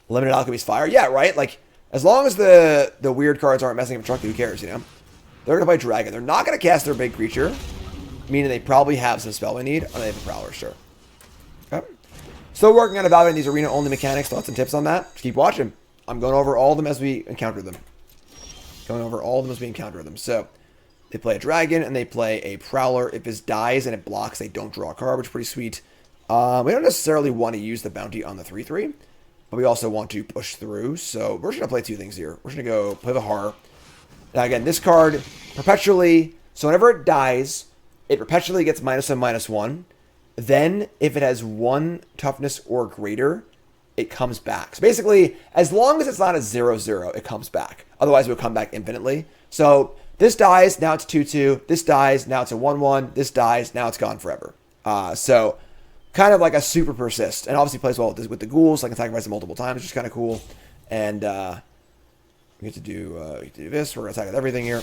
Limited Alchemy's Fire. Yeah, right? Like, as long as the weird cards aren't messing up Truck, who cares, you know? They're going to play Dragon. They're not going to cast their big creature, meaning they probably have some spell we need. Oh, they have a Prowler, sure. Okay. Still working on evaluating these arena-only mechanics. Thoughts and tips on that? Just keep watching. I'm going over all of them as we encounter them. So, they play a Dragon, and they play a Prowler. If this dies and it blocks, they don't draw a card, which is pretty sweet. We don't necessarily want to use the Bounty on the 3/3, but we also want to push through. So, we're just going to play 2 things here. We're just going to go play the Horror. Now, again, this card perpetually... So, whenever it dies, it perpetually gets -1/-1. Then, if it has 1 toughness or greater, it comes back. So, basically, as long as it's not a 0/0, it comes back. Otherwise, it will come back infinitely. So... This dies, now it's 2/2. This dies, now it's a 1/1. This dies, now it's gone forever. So, kind of like a super persist. And obviously plays well with the ghouls. So I can sacrifice it multiple times, which is kind of cool. And we get to do this. We're going to attack with everything here.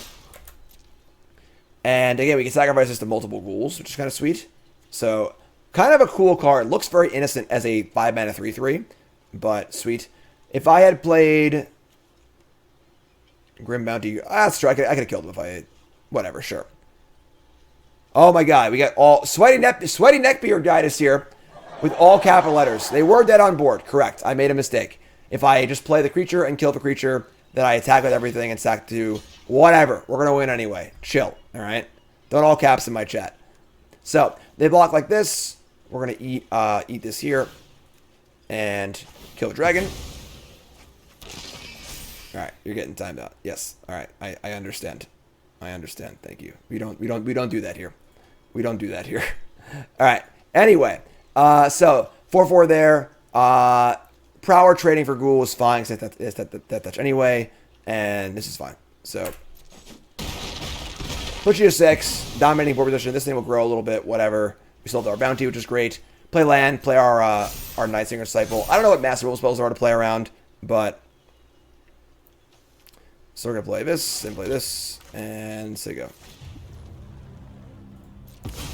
And again, we can sacrifice this to multiple ghouls, which is kind of sweet. So, kind of a cool card. Looks very innocent as a 5-mana 3/3. But sweet. If I had played... Grim Bounty. That's true. I could have killed him if I... Whatever, sure. Oh my god. We got all... Sweaty Neckbeard guide us here with all capital letters. They were dead on board. Correct. I made a mistake. If I just play the creature and kill the creature, then I attack with everything and sack to... Whatever. We're going to win anyway. Chill. Alright? Don't all caps in my chat. So, they block like this. We're going to eat this here. And kill the dragon. Alright, you're getting timed out. Yes. Alright, I understand. I understand. Thank you. We don't do that here. We don't do that here. Alright. Anyway, so 4/4 there. Prower trading for ghoul is fine because it's that touch anyway, and this is fine. So put you to 6, dominating board position. This thing will grow a little bit, whatever. We still have our bounty, which is great. Play land, play our Nightsinger Disciple. I don't know what master rule spells are to play around, but so we're gonna play this and play this, and say go.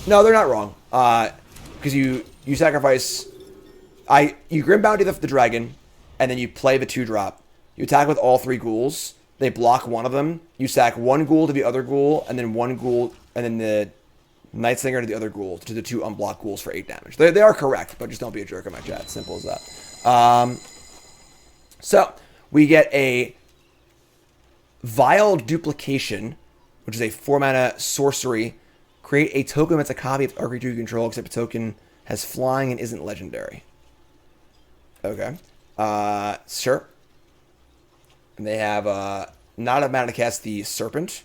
No, they're not wrong. Because you sacrifice. You Grim Bounty the dragon, and then you play the 2-drop. You attack with all 3 ghouls. They block one of them. You sack 1 ghoul to the other ghoul, and then 1 ghoul, and then the Nightsinger to the other ghoul, to the 2 unblocked ghouls for 8 damage. They are correct, but just don't be a jerk in my chat. Simple as that. So we get a Vile Duplication, which is a 4-mana sorcery. Create a token that's a copy of a creature you control, except the token has flying and isn't legendary. Okay. Sure. And they have not a mana to cast the Serpent.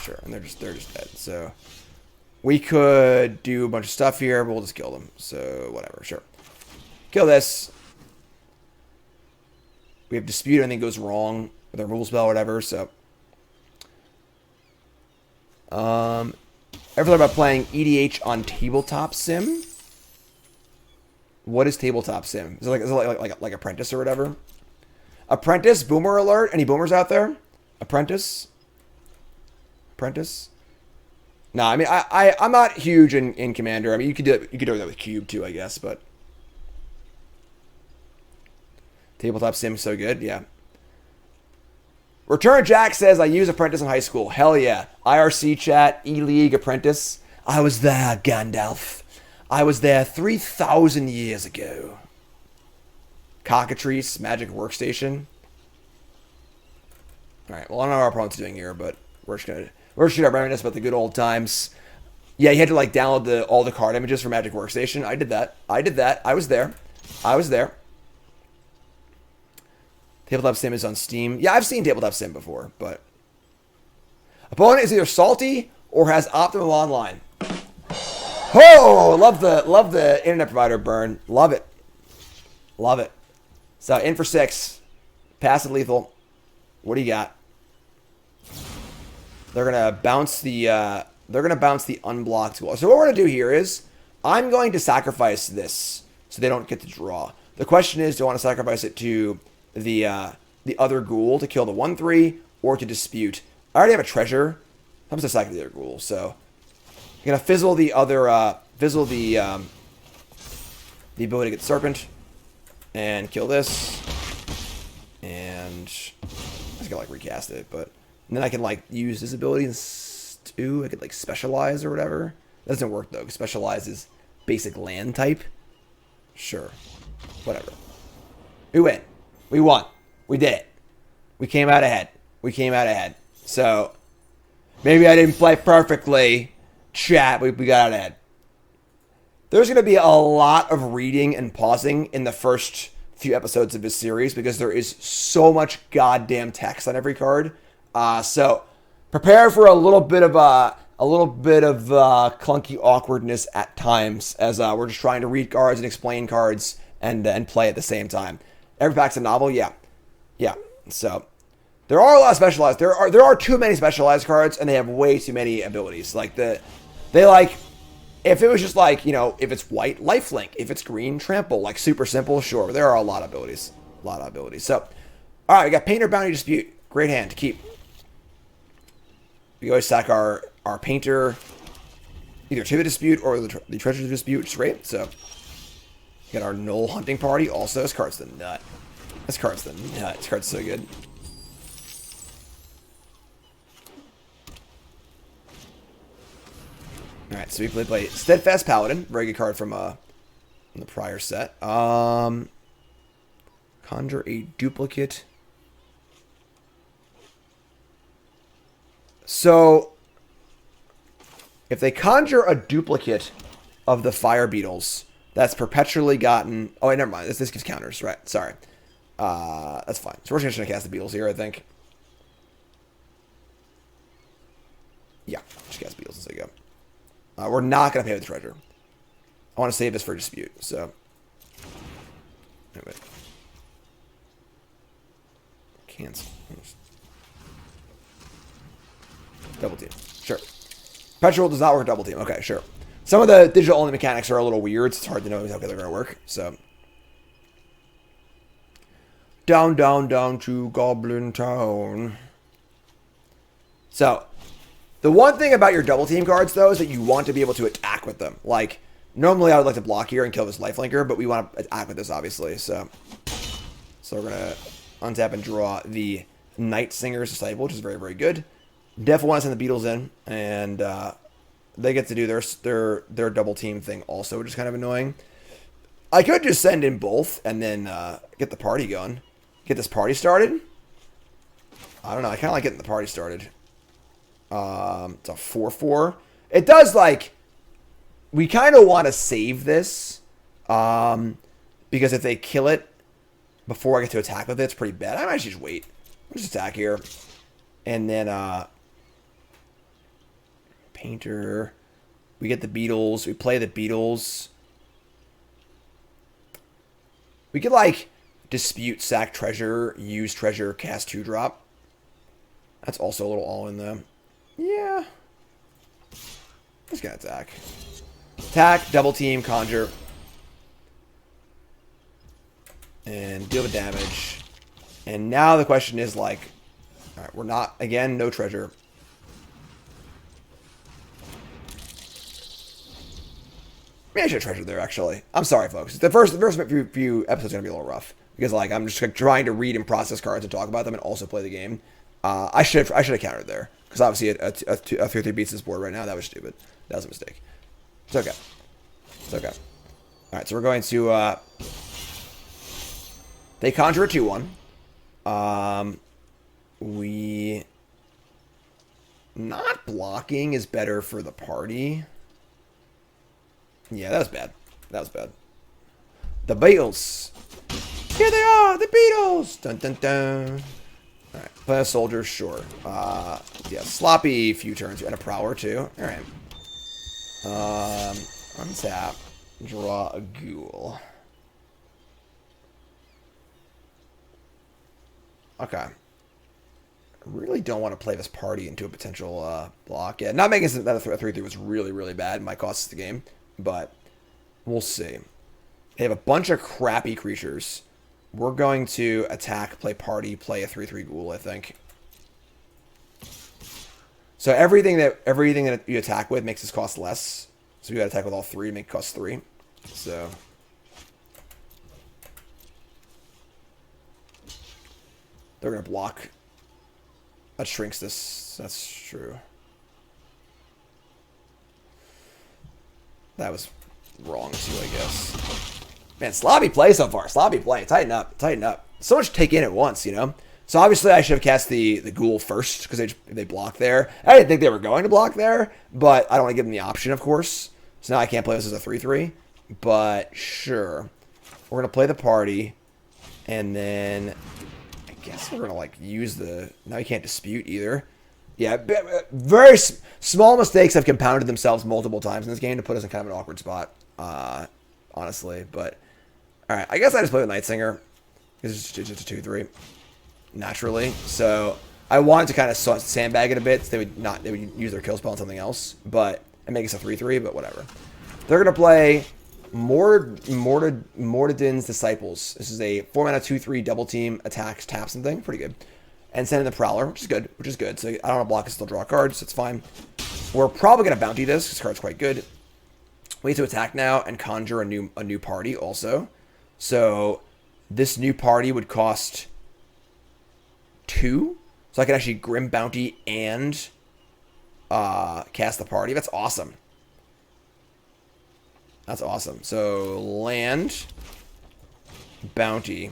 Sure, and they're just dead. So we could do a bunch of stuff here, but we'll just kill them. So whatever, sure. Kill this. We have Dispute, anything goes wrong with our rule spell or whatever, so. Ever thought about playing EDH on Tabletop Sim? What is Tabletop Sim? Is it like Apprentice or whatever? Apprentice, boomer alert. Any boomers out there? Apprentice? No, I mean I'm not huge in Commander. I mean you could do that with Cube too, I guess, but Tabletop Sim's so good, yeah. Return Jack says I use Apprentice in high school. Hell yeah. IRC chat, E-League, Apprentice. I was there, Gandalf. I was there 3,000 years ago. Cockatrice, Magic Workstation. Alright, well I don't know what our opponent's doing here, but we're just gonna reminisce about the good old times. Yeah, you had to like download all the card images for Magic Workstation. I did that. I was there. Tabletop Sim is on Steam. Yeah, I've seen Tabletop Sim before, but opponent is either salty or has Optimum Online. Oh, love the internet provider burn. Love it. So in for 6, passive lethal. What do you got? They're gonna bounce the unblocked wall. So what we're gonna do here is I'm going to sacrifice this so they don't get to draw. The question is, do I want to sacrifice it to the other ghoul to kill the 1/3 or to dispute? I already have a treasure. I'm just sacrificing the other ghoul, so I'm gonna fizzle the other the ability to get the serpent and kill this, and I just gotta like recast it, but and then I can like use this ability too. I could like specialize or whatever. That doesn't work though, because specialize is basic land type. Sure, whatever. We win. We won. We did it. We came out ahead. So maybe I didn't play perfectly. Chat, we got out ahead. There's going to be a lot of reading and pausing in the first few episodes of this series because there is so much goddamn text on every card. So prepare for a little bit of clunky awkwardness at times as we're just trying to read cards and explain cards and play at the same time. Every pack's a novel, yeah. So there are a lot of specialized. There are too many specialized cards, and they have way too many abilities. Like if it was just like, you know, if it's white, lifelink. If it's green, trample. Like super simple, sure. But there are a lot of abilities. So, all right, we got Painter, Bounty, Dispute. Great hand to keep. We always sack our Painter either to the Dispute or the Treasure to the Dispute, which is great. So, got our Knoll Hunting Party. Also, this card's the nut. This card's so good. Alright, so we play Steadfast Paladin. Very good card from the prior set. Conjure a duplicate. So, if they conjure a duplicate of the Fire Beetles that's perpetually gotten... Oh, wait, never mind. This gives counters, right? Sorry. That's fine. So we're just going to cast the Beetles here, I think. Yeah, just cast Beetles as they go. We're not going to pay with the treasure. I want to save this for dispute, so. Wait. Cancel. Double team. Sure. Petrol does not work double team. Okay, sure. Some of the digital only mechanics are a little weird. So it's hard to know exactly how they're going to work. So. Down, down, down to Goblin Town. So. The one thing about your double team cards, though, is that you want to be able to attack with them. Like, normally I would like to block here and kill this lifelinker, but we want to attack with this, obviously. So we're going to untap and draw the Night Singer's Disciple, which is very, very good. Definitely want to send the Beatles in, and they get to do their double team thing also, which is kind of annoying. I could just send in both and then get the party going. Get this party started. I don't know. I kind of like getting the party started. It's a 4/4. It does, like, we kind of want to save this, because if they kill it before I get to attack with it, it's pretty bad. I might just wait. I'll just attack here. And then, Painter. We get the Beatles. We play the Beatles. We could, like, dispute, sack treasure, use treasure, cast 2-drop. That's also a little all in them. Yeah. Just gonna attack. Attack, double team, conjure. And deal the damage. And now the question is, like, alright, we're not, again, no treasure. Maybe I should have treasured there, actually. I'm sorry, folks. The first few episodes are gonna be a little rough. Because, like, I'm just trying to read and process cards and talk about them and also play the game. I should have countered there. Because obviously a 3-3 beats this board right now. That was stupid. That was a mistake. It's okay. It's okay. Alright, so we're going to... they conjure a 2-1. We... Not blocking is better for the party. Yeah, that was bad. That was bad. The Beatles. Here they are! The Beatles! Dun dun dun. Alright, play a soldier, sure. Yeah, sloppy few turns and a prowler too. Alright. Untap. Draw a ghoul. Okay. I really don't want to play this party into a potential block. Yeah, not making that a 3-3 was really, really bad. Might cost us the game, but we'll see. They have a bunch of crappy creatures. We're going to attack, play party, play a 3-3 ghoul, I think. So everything that you attack with makes this cost less. So we got to attack with all 3 to make it cost 3. So they're going to block. That shrinks this. That's true. That was wrong too, I guess. Man, sloppy play so far. Sloppy play. Tighten up. Tighten up. So much to take in at once, you know? So obviously I should have cast the ghoul first because they blocked there. I didn't think they were going to block there, but I don't want to give them the option, of course. So now I can't play this as a 3-3. But sure. We're going to play the party. And then I guess we're going to, like, use the... Now you can't dispute either. Yeah, very small mistakes have compounded themselves multiple times in this game to put us in kind of an awkward spot, honestly. But, alright, I guess I just play with Night Singer. It's just a 2-3, naturally. So, I wanted to kind of sandbag it a bit. So they would use their kill spell on something else, but and make us a 3-3, but whatever. They're going to play Mordadin's Disciples. This is a 4-mana 2-3 double team attacks, tap something. Pretty good. And send in the Prowler, which is good. So I don't want to block it, still draw cards, so it's fine. We're probably going to bounty this. This card's quite good. We need to attack now and conjure a new party also. So this new party would cost 2. So I could actually Grim Bounty and cast the party. That's awesome. That's awesome. So land, bounty,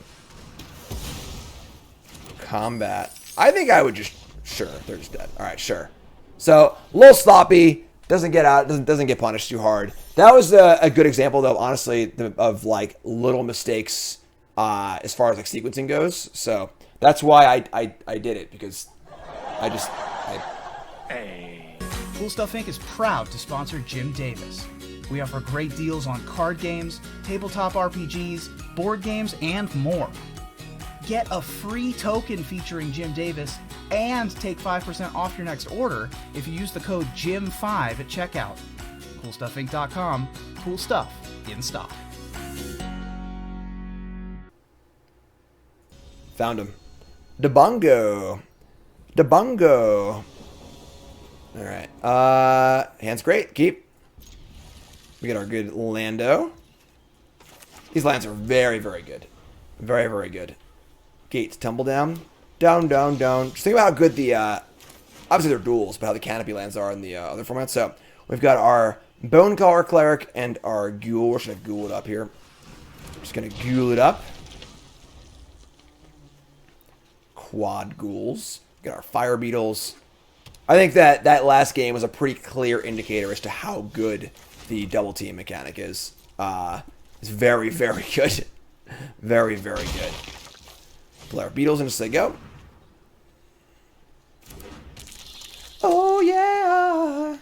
combat. I think I would just... Sure, they're just dead. Alright, sure. So, a little sloppy. Doesn't get out. Doesn't get punished too hard. That was a good example, though, honestly, of, like, little mistakes as far as, like, sequencing goes. So, that's why I did it, because Cool Stuff Inc. is proud to sponsor Jim Davis. We offer great deals on card games, tabletop RPGs, board games, and more. Get a free token featuring Jim Davis and take 5% off your next order if you use the code JIM5 at checkout. CoolStuffInc.com. Cool stuff in stock. Found him. Debungo. Debungo. Alright. Hand's great. Keep. We get our good Lando. These lands are very, very good. Very, very good. Gates. Tumble down. Down, down, down. Just think about how good the... obviously they're duels, but how the canopy lands are in the other formats. So, we've got our Bonecaller Cleric and our Ghoul. We're just going to Ghoul it up here. Just going to Ghoul it up. Quad Ghouls. Got our Fire Beetles. I think that last game was a pretty clear indicator as to how good the double team mechanic is. It's very, very good. Very, very good. Pull our Beetles and just say go. Oh yeah.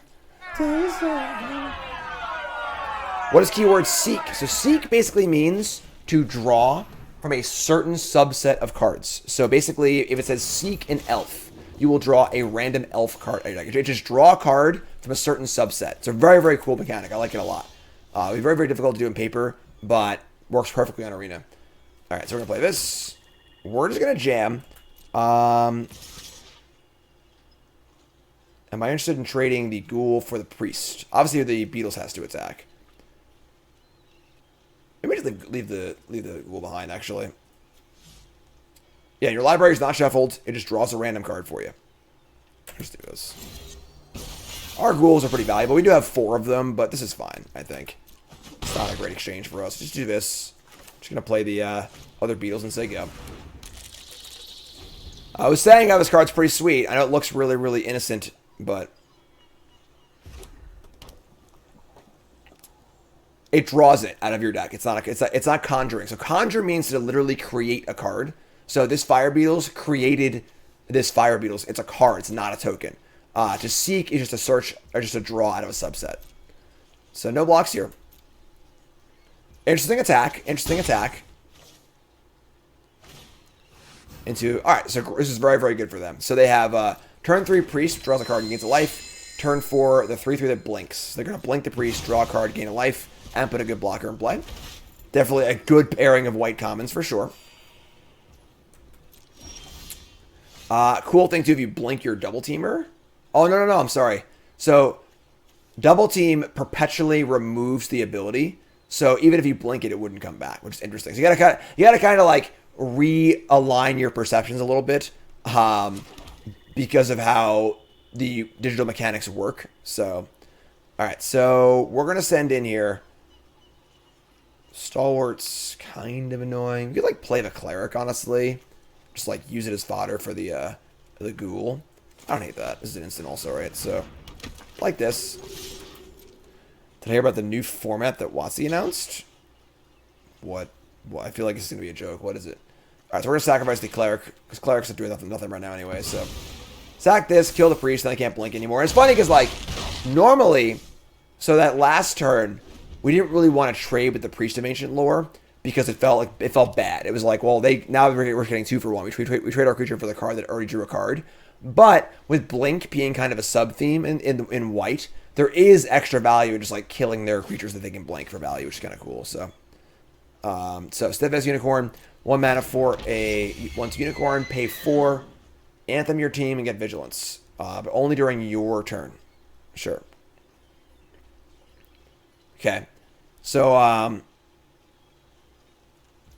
What is keyword seek? So seek basically means to draw from a certain subset of cards. So basically, if it says seek an elf, you will draw a random elf card. Just draw a card from a certain subset. It's a very, very cool mechanic. I like it a lot. It's very, very difficult to do in paper, but works perfectly on Arena. All right, so we're going to play this. We're just going to jam. Am I interested in trading the Ghoul for the Priest? Obviously, the Beetles has to attack. Maybe just leave the Ghoul behind, actually. Yeah, your library is not shuffled. It just draws a random card for you. Let's do this. Our Ghouls are pretty valuable. We do have 4 of them, but this is fine, I think. It's not a great exchange for us. Just do this. Just going to play the other Beetles and say go. I was saying how this card's pretty sweet. I know it looks really, really innocent, but it draws it out of your deck. It's not conjuring. So conjure means to literally create a card. So this Fire Beetles created this Fire Beetles. It's a card. It's not a token. To seek is just a search or just a draw out of a subset. So no blocks here. Interesting attack. Interesting attack. Alright, so this is very, very good for them. So they have turn 3 Priest, draws a card and gains a life. Turn 4, the 3/3 that blinks. So they're going to blink the Priest, draw a card, gain a life, and put a good blocker in play. Definitely a good pairing of white commons for sure. Cool thing too, if you blink your double teamer. Oh, no, I'm sorry. So, double team perpetually removes the ability. So, even if you blink it, it wouldn't come back, which is interesting. So, you gotta kind of like realign your perceptions a little bit because of how the digital mechanics work. So, alright, so we're going to send in here. Stalwart's kind of annoying. You could like play the Cleric, honestly. Just like use it as fodder for the Ghoul. I don't hate that. This is an instant also, right? So, like this. Did I hear about the new format that WotC announced? What? I feel like this is going to be a joke. What is it? Alright, so we're going to sacrifice the Cleric, because Clerics are doing nothing right now anyway, so. Sack this, kill the Priest, then I can't blink anymore. And it's funny, because, like, normally, so that last turn, we didn't really want to trade with the Priest of Ancient Lore, because it felt bad. It was like, well, now we're getting 2 for 1. We trade our creature for the card that already drew a card. But with Blink being kind of a sub-theme in white, there is extra value in just, like, killing their creatures that they can blink for value, which is kind of cool, so. So, Steadfast Unicorn, 1 mana for a 1/2 Unicorn, pay 4, Anthem your team, and get Vigilance. But only during your turn. Sure. Okay. So,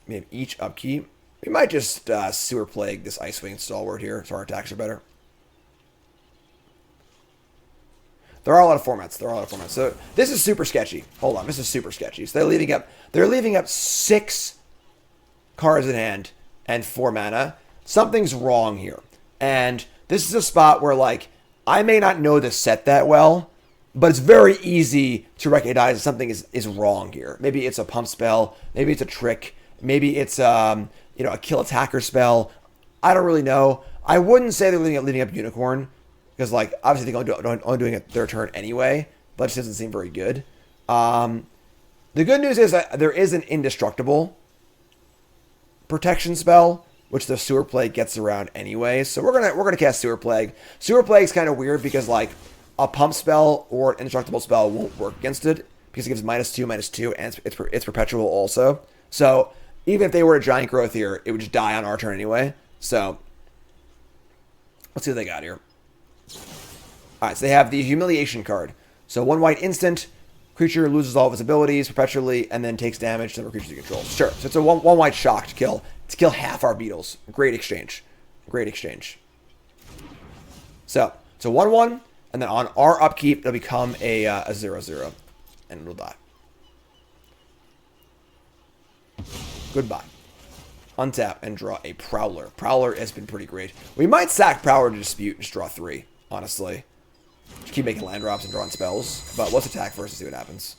we have each upkeep. We might just Sewer Plague this Icewing Stalwart here, so our attacks are better. There are a lot of formats. So this is super sketchy. Hold on, this is super sketchy. So they're leaving up 6 cards in hand and 4 mana. Something's wrong here. And this is a spot where, like, I may not know the set that well, but it's very easy to recognize that something is wrong here. Maybe it's a pump spell. Maybe it's a trick. Maybe it's a kill attacker spell. I don't really know. I wouldn't say they're leaving up Unicorn, because, like, obviously they're only doing it their turn anyway, but it just doesn't seem very good. The good news is that there is an indestructible protection spell, which the Sewer Plague gets around anyway. So we're gonna cast Sewer Plague. Sewer Plague's kind of weird because like a pump spell or an indestructible spell won't work against it because it gives -2/-2, and it's perpetual also. So even if they were a giant growth here, it would just die on our turn anyway. So let's see what they got here. All right, so they have the Humiliation card. So 1 white instant. Creature loses all of its abilities perpetually and then takes damage to the creatures you control. Sure. So it's a one white shock to kill half our beetles. Great exchange. Great exchange. So it's a 1/1, and then on our upkeep, it'll become a 0/0, and it'll die. Goodbye. Untap and draw a Prowler. Prowler has been pretty great. We might sack Prowler to Dispute and just draw 3, honestly. Just keep making land drops and drawing spells. But let's attack first and see what happens.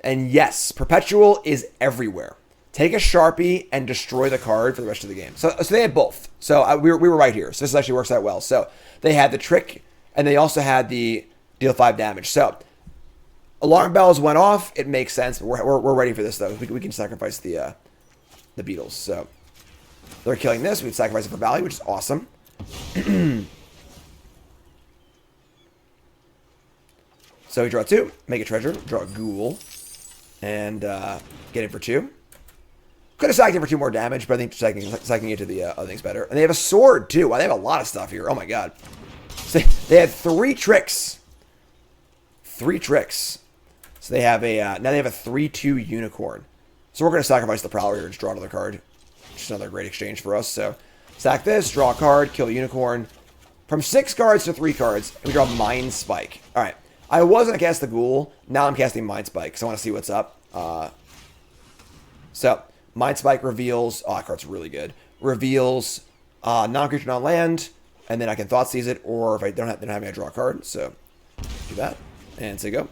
And yes, Perpetual is everywhere. Take a Sharpie and destroy the card for the rest of the game. So they had both. So we were right here. So this actually works out well. So they had the trick, and they also had the deal 5 damage. So alarm bells went off. It makes sense. But we're ready for this, though. We can sacrifice the beetles. So they're killing this. We'd sacrifice it for value, which is awesome. So we draw 2, make a treasure, draw a ghoul, and get it for 2. Could have sacked it for 2 more damage, but I think sacking it to the other thing's better. And they have a sword, too. Wow, they have a lot of stuff here. Oh, my God. So they had 3 tricks. 3 tricks. So they have a, now they have a 3/2 unicorn. So we're going to sacrifice the Prowler here and just draw another card. Just another great exchange for us. So sack this, draw a card, kill a unicorn. From 6 cards to 3 cards, we draw Mind Spike. All right. I was going to cast the Ghoul. Now I'm casting Mind Spike because I want to see what's up. So Mind Spike reveals... Oh, that card's really good. Reveals non-creature, non-land. And then I can Thought Seize it. Or if I don't have me, I draw a card. So do that. And say go.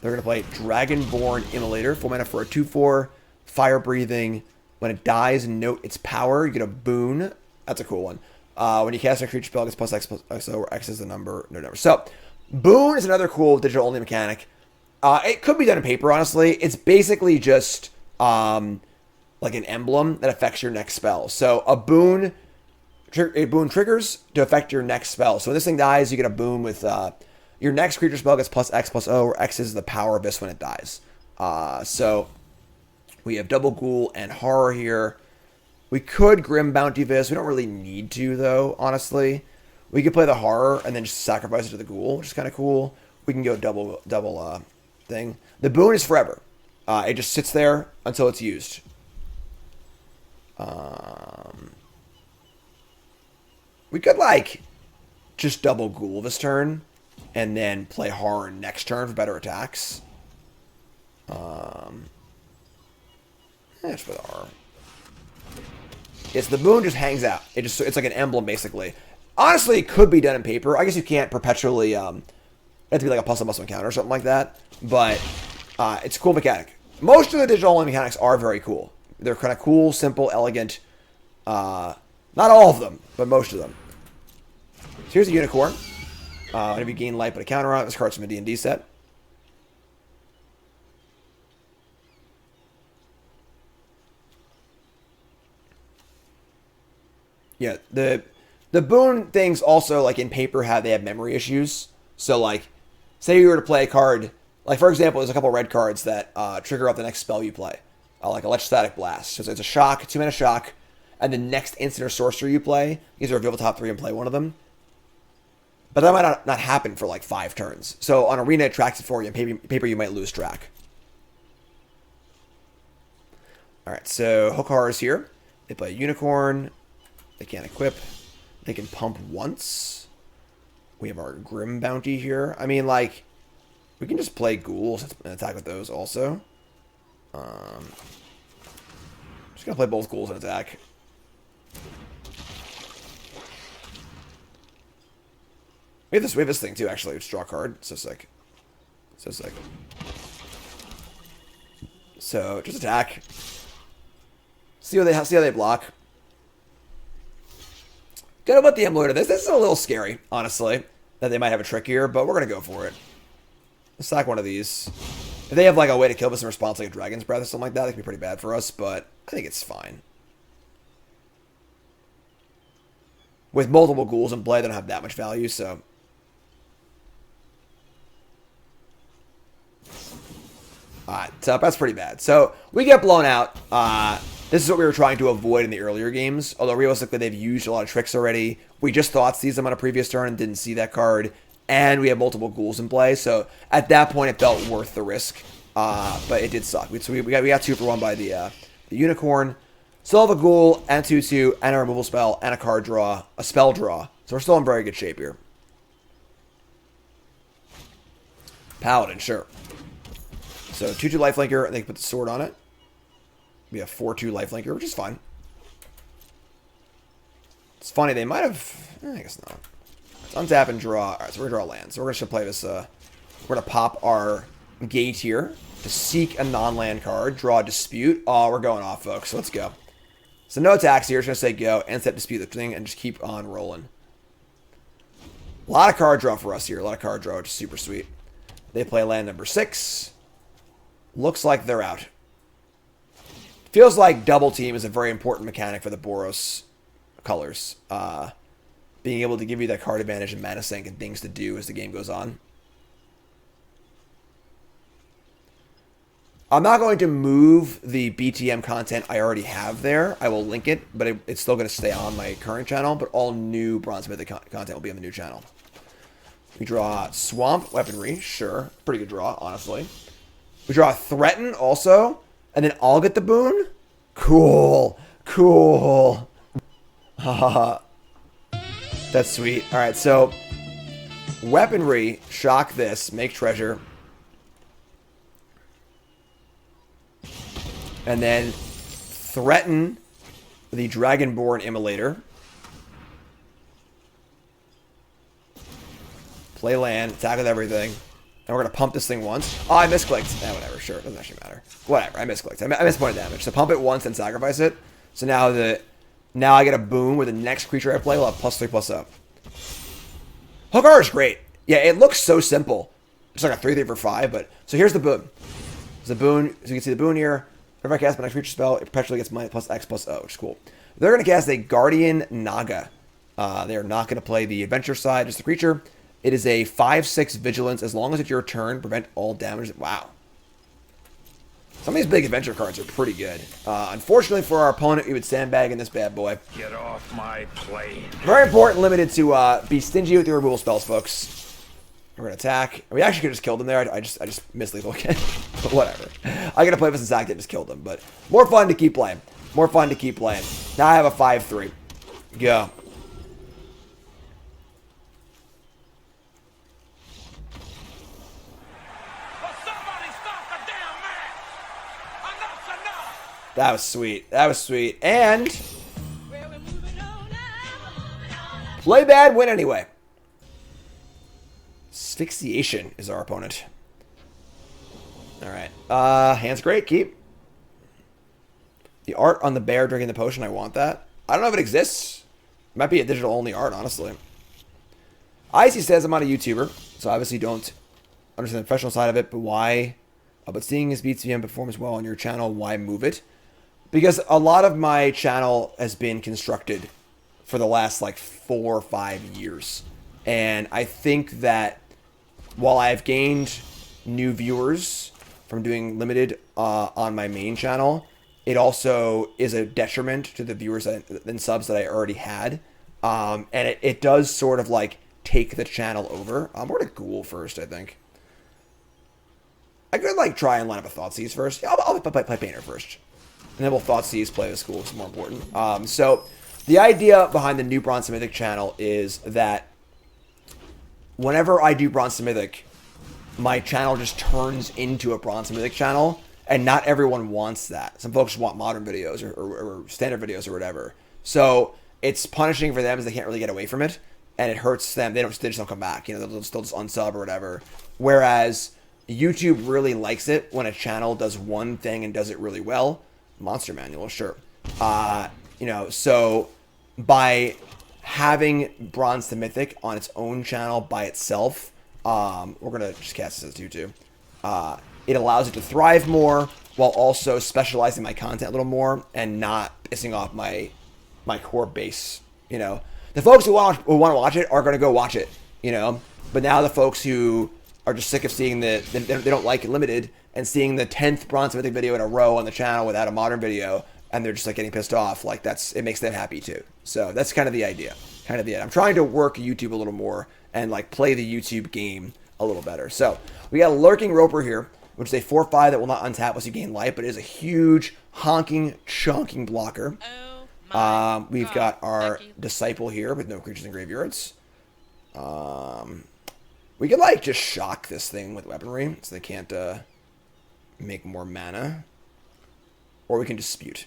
They're going to play Dragonborn Immolator. 4 mana for a 2/4. Fire breathing. When it dies, note its power. You get a boon. That's a cool one. When you cast a creature spell, it gets +X, so where X is the number, no number. So, boon is another cool digital-only mechanic. It could be done in paper, honestly. It's basically just like an emblem that affects your next spell. So, a boon triggers to affect your next spell. So, when this thing dies, you get a boon with... your next creature spell gets +X/+O, where X is the power of this when it dies. So, we have Double Ghoul and Horror here. We could Grim Bounty this. We don't really need to, though, honestly. We could play the Horror and then just sacrifice it to the Ghoul, which is kind of cool. We can go double thing. The boon is forever. It just sits there until it's used. We could, like, just double Ghoul this turn and then play Horror next turn for better attacks. Just for the Horror. Yes, the boon just hangs out. It's like an emblem, basically. Honestly, it could be done in paper. I guess you can't perpetually... it has to be like a puzzle encounter or something like that. But it's a cool mechanic. Most of the digital-only mechanics are very cool. They're kind of cool, simple, elegant. Not all of them, but most of them. So here's a unicorn. Whenever you gain life, put a counter on it. This card's from a D&D set. Yeah, the boon things also, like, in paper, they have memory issues. So, like, say you were to play a card, like, for example, there's a couple red cards that trigger off the next spell you play. Like Electrostatic Blast. So it's a shock, 2 mana shock, and the next instant or sorcery you play, you either reveal the top 3 and play one of them. But that might not happen for, like, 5 turns. So on Arena, it tracks it for you. In paper, you might lose track. Alright, so Hook Horror is here. They play Unicorn. They can't equip. They can pump once. We have our Grim Bounty here. I mean, like, we can just play Ghouls and attack with those also. Just gonna play both Ghouls and attack. We have this thing too, actually. Just draw a card. So sick. So sick. So just attack. See how they block. Gonna put the Emulator. This is a little scary, honestly, that they might have a trick here, but we're gonna go for it. Let's sack one of these. If they have like a way to kill this in response, like a Dragon's Breath or something like that, it could be pretty bad for us, but I think it's fine. With multiple ghouls in play, they don't have that much value, so. Alright, so that's pretty bad. So, we get blown out. This is what we were trying to avoid in the earlier games, although realistically they've used a lot of tricks already. We just thought seized them on a previous turn and didn't see that card, and we have multiple ghouls in play, so at that point it felt worth the risk, but it did suck. So we got 2 for 1 by the Unicorn. Still have a ghoul, and 2/2, and a removal spell, and a card draw, a spell draw. So we're still in very good shape here. Paladin, sure. So 2/2 lifelinker, and they can put the sword on it. We have 4/2 lifelinker, which is fine. It's funny, they might have... I guess not. Let's untap and draw. Alright, so we're going to draw land. So we're going to play this... we're going to pop our gate here to seek a non-land card. Draw a dispute. Oh, we're going off, folks. So let's go. So no attacks here. Just going to say go and set dispute the thing and just keep on rolling. A lot of card draw for us here. A lot of card draw, which is super sweet. They play land number 6. Looks like they're out. Feels like double team is a very important mechanic for the Boros colors. Being able to give you that card advantage and mana sink and things to do as the game goes on. I'm not going to move the BTM content I already have there. I will link it, but it's still going to stay on my current channel, but all new Bronze Mythic content will be on the new channel. We draw Swamp Weaponry, sure. Pretty good draw, honestly. We draw Threaten also, and then I'll get the boon? Cool. Cool. Haha. That's sweet. Alright, so Weaponry, shock this, make treasure. And then threaten the Dragonborn Immolator. Play land, attack with everything. And we're going to pump this thing once. Oh, I misclicked. Eh, whatever, sure. Doesn't actually matter. Whatever, I misclicked. I missed point of damage. So pump it once and sacrifice it. So now I get a boon where the next creature I play will have +3/+0. Hookar is great. Yeah, it looks so simple. It's like a 3/3 for 5, but... So here's the boon. There's the boon. So you can see the boon here. If I cast my next creature spell, it perpetually gets -X +0, which is cool. They're going to cast a Guardian Naga. They are not going to play the adventure side, just the creature. It is a 5/6 vigilance. As long as it's your turn, prevent all damage. Wow. Some of these big adventure cards are pretty good. Unfortunately for our opponent, we would sandbag in this bad boy. Get off my plane. Very important, limited to be stingy with your removal spells, folks. We're going to attack. We actually could have just killed him there. I just missed lethal again. But whatever. I got to play this attack that just killed him. But more fun to keep playing. More fun to keep playing. Now I have a 5/3. Go. That was sweet. That was sweet. And play bad, win anyway. Asphyxiation is our opponent. Alright. Hand's great. Keep. The art on the bear drinking the potion. I want that. I don't know if it exists. It might be a digital only art, honestly. Icy says I'm not a YouTuber, so obviously don't understand the professional side of it, but why? But seeing his BTM performs well on your channel, why move it? Because a lot of my channel has been constructed for the last like 4 or 5 years. And I think that while I've gained new viewers from doing limited on my main channel, it also is a detriment to the viewers and subs that I already had. And it does sort of like take the channel over. We're going to Ghoul first, I think. I could like try and line up a Thoughtseize first. Yeah, I'll play Painter first. And then we'll Thoughtseize play this Ghoul. It's more important. So the idea behind the new Bronze Mythic channel is that whenever I do Bronze Mythic, my channel just turns into a Bronze Mythic channel, and not everyone wants that. Some folks want modern videos or standard videos or whatever. So it's punishing for them as they can't really get away from it, and it hurts them. They just don't come back. You know, they'll still just unsub or whatever. Whereas YouTube really likes it when a channel does one thing and does it really well. Monster Manual, sure. You know, so by having Bronze to Mythic on its own channel by itself, we're going to just cast this as 2/2. It allows it to thrive more while also specializing my content a little more and not pissing off my core base. You know, the folks who want to watch it are going to go watch it, you know, but now the folks who are just sick of seeing they don't like it limited and seeing the 10th Bronze Mythic video in a row on the channel without a modern video, and they're just like getting pissed off, like it makes them happy too. So that's kind of the idea. I'm trying to work YouTube a little more and like play the YouTube game a little better. So we got a Lurking Roper here, which is a 4/5 that will not untap once you gain life, but it is a huge honking chunking blocker. We've got our Disciple here with no creatures in graveyards. We could like just shock this thing with weaponry so they can't make more mana, or we can dispute.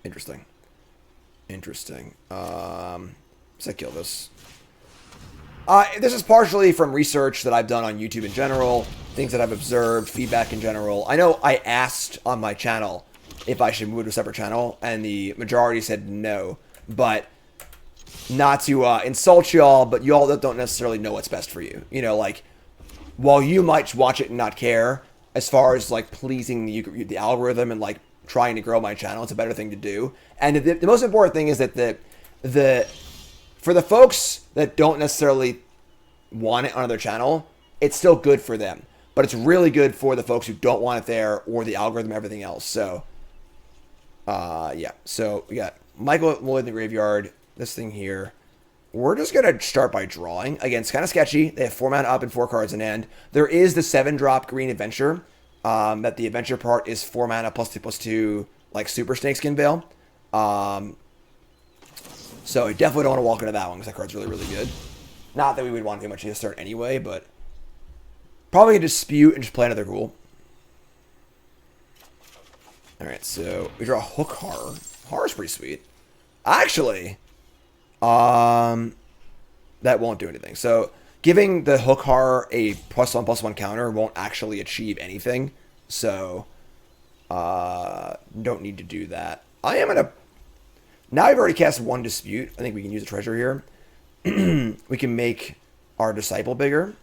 Interesting. So I kill this. This is partially from research that I've done on YouTube in general, things that I've observed, feedback in general. I know I asked on my channel if I should move to a separate channel, and the majority said no. But not to insult y'all, but y'all that don't necessarily know what's best for you. You know, like, while you might watch it and not care, as far as like pleasing the algorithm and like trying to grow my channel, it's a better thing to do. And the most important thing is that for the folks that don't necessarily want it on their channel, it's still good for them. But it's really good for the folks who don't want it there, or the algorithm, everything else. So, yeah. So we got Michael Lloyd in the graveyard. This thing here. We're just going to start by drawing. Again, it's kind of sketchy. They have 4 mana up and 4 cards in hand. There is the 7-drop green adventure. That the adventure part is 4 mana +2/+2, like Super Snakeskin Veil. So I definitely don't want to walk into that one because that card's really, really good. Not that we would want too much to start anyway, but probably a dispute and just play another ghoul. Alright, so we draw Hook Horror. Horror's pretty sweet. Actually, that won't do anything. So giving the Hook Horror a +1/+1 counter won't actually achieve anything. So don't need to do that. I am gonna. Now I've already cast 1 dispute. I think we can use a treasure here. We can make our Disciple bigger.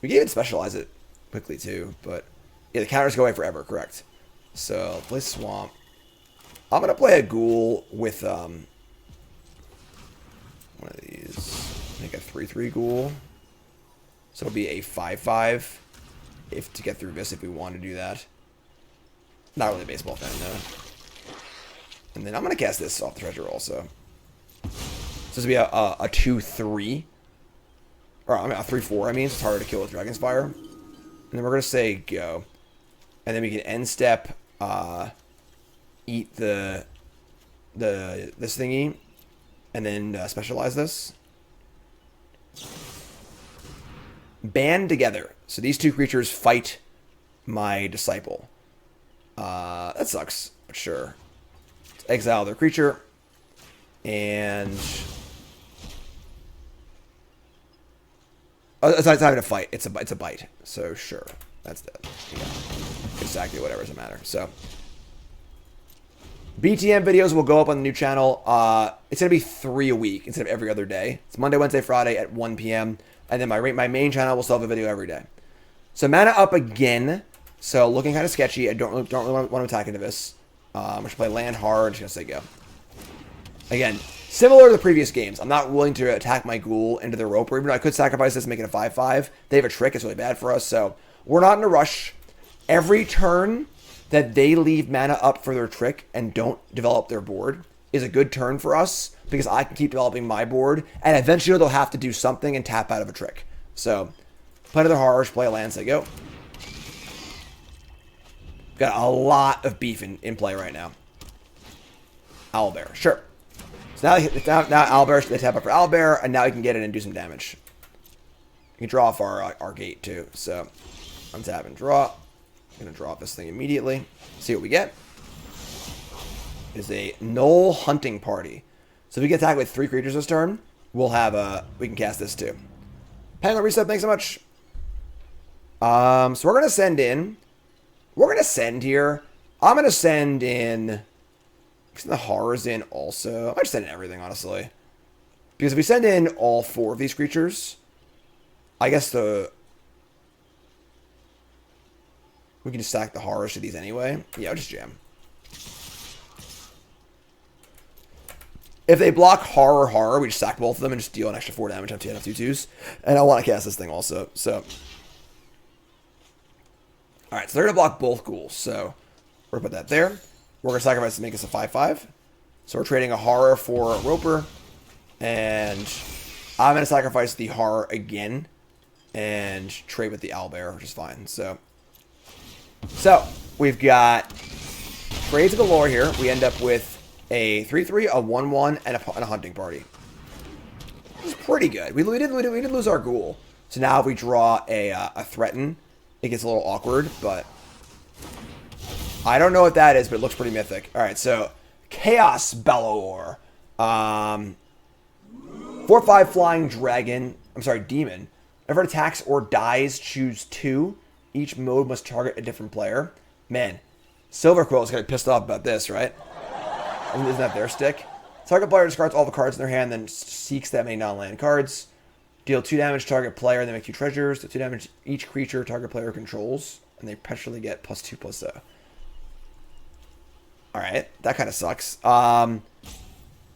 We can even specialize it quickly too. But yeah, the counters go away forever, correct. So play Swamp. I'm going to play a Ghoul with one of these. Make a 3/3 Ghoul. So it'll be a 5/5 to get through this if we want to do that. Not really a baseball fan though. And then I'm going to cast this off the treasure also. So this will be a 2/3. Or I mean, a 3/4, I mean. It's harder to kill with Dragon's Fire. And then we're going to say go. And then we can end step, eat this thingy. And then specialize this. Band together. So these 2 creatures fight my Disciple. That sucks, but sure. Exile their creature, and it's not even a fight. It's a bite. So sure, that's dead. Yeah. Exactly, whatever, doesn't matter. So BTM videos will go up on the new channel. It's gonna be 3 a week instead of every other day. It's Monday, Wednesday, Friday at 1 p.m. And then my main channel will still have a video every day. So mana up again. So looking kind of sketchy. I don't really want to attack into this. I'm going to play land hard. I'm just going to say go. Again, similar to the previous games, I'm not willing to attack my Ghoul into the Roper. Even though I could sacrifice this and make it a 5/5. They have a trick. It's really bad for us. So we're not in a rush. Every turn that they leave mana up for their trick and don't develop their board is a good turn for us because I can keep developing my board. And eventually they'll have to do something and tap out of a trick. So play another Horrors, play a land, say go. Got a lot of beef in play right now. Owlbear, sure. So now Owlbear, they tap up for Owlbear, and now we can get in and do some damage. We can draw off our gate too. So untap and draw. I'm gonna draw off this thing immediately. See what we get. It is a Null Hunting Party. So if we get attacked with 3 creatures this turn, we'll have we can cast this too. Penguin Reset, thanks so much. So we're gonna send in. We're going to send here. I'm going to send in Send the horrors in also. I might just send in everything, honestly. Because if we send in all 4 of these creatures, I guess we can just stack the horrors to these anyway. Yeah, I'll just jam. If they block horror, we just sack both of them and just deal an extra 4 damage on 2 2/2s. And I want to cast this thing also. So, alright, so they're going to block both ghouls. So, we're going to put that there. We're going to sacrifice to make us a 5/5. So we're trading a horror for a roper. And I'm going to sacrifice the horror again. And trade with the owlbear, which is fine. So we've got trades galore here. We end up with a 3/3, a 1/1, and a hunting party. Which is pretty good. We did lose our ghoul. So now if we draw a threaten, it gets a little awkward, but I don't know what that is, but it looks pretty mythic. Alright, so Chaos Baldur. 4/5 flying dragon. I'm sorry, demon. Whenever it attacks or dies, choose 2. Each mode must target a different player. Man, Silver Quill is going to be pissed off about this, right? Isn't that their stick? Target player discards all the cards in their hand, then seeks that many non-land cards. Deal 2 damage to target player, then make 2 treasures. Do 2 damage each creature target player controls, and they perpetually get +2/+0. Alright, that kind of sucks. I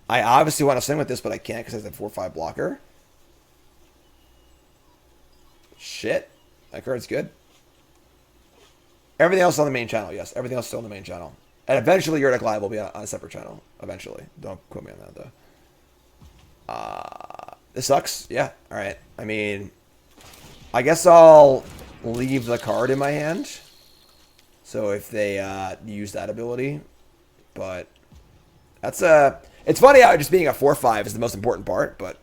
obviously want to swing with this, but I can't because it's a 4/5 blocker. Shit. That card's good. Everything else is on the main channel, yes. Everything else is still on the main channel. And eventually your deck live will be on a separate channel. Eventually. Don't quote me on that, though. This sucks. Yeah. Alright. I mean, I guess I'll leave the card in my hand. So if they use that ability. But that's it's funny how just being a 4/5 is the most important part, but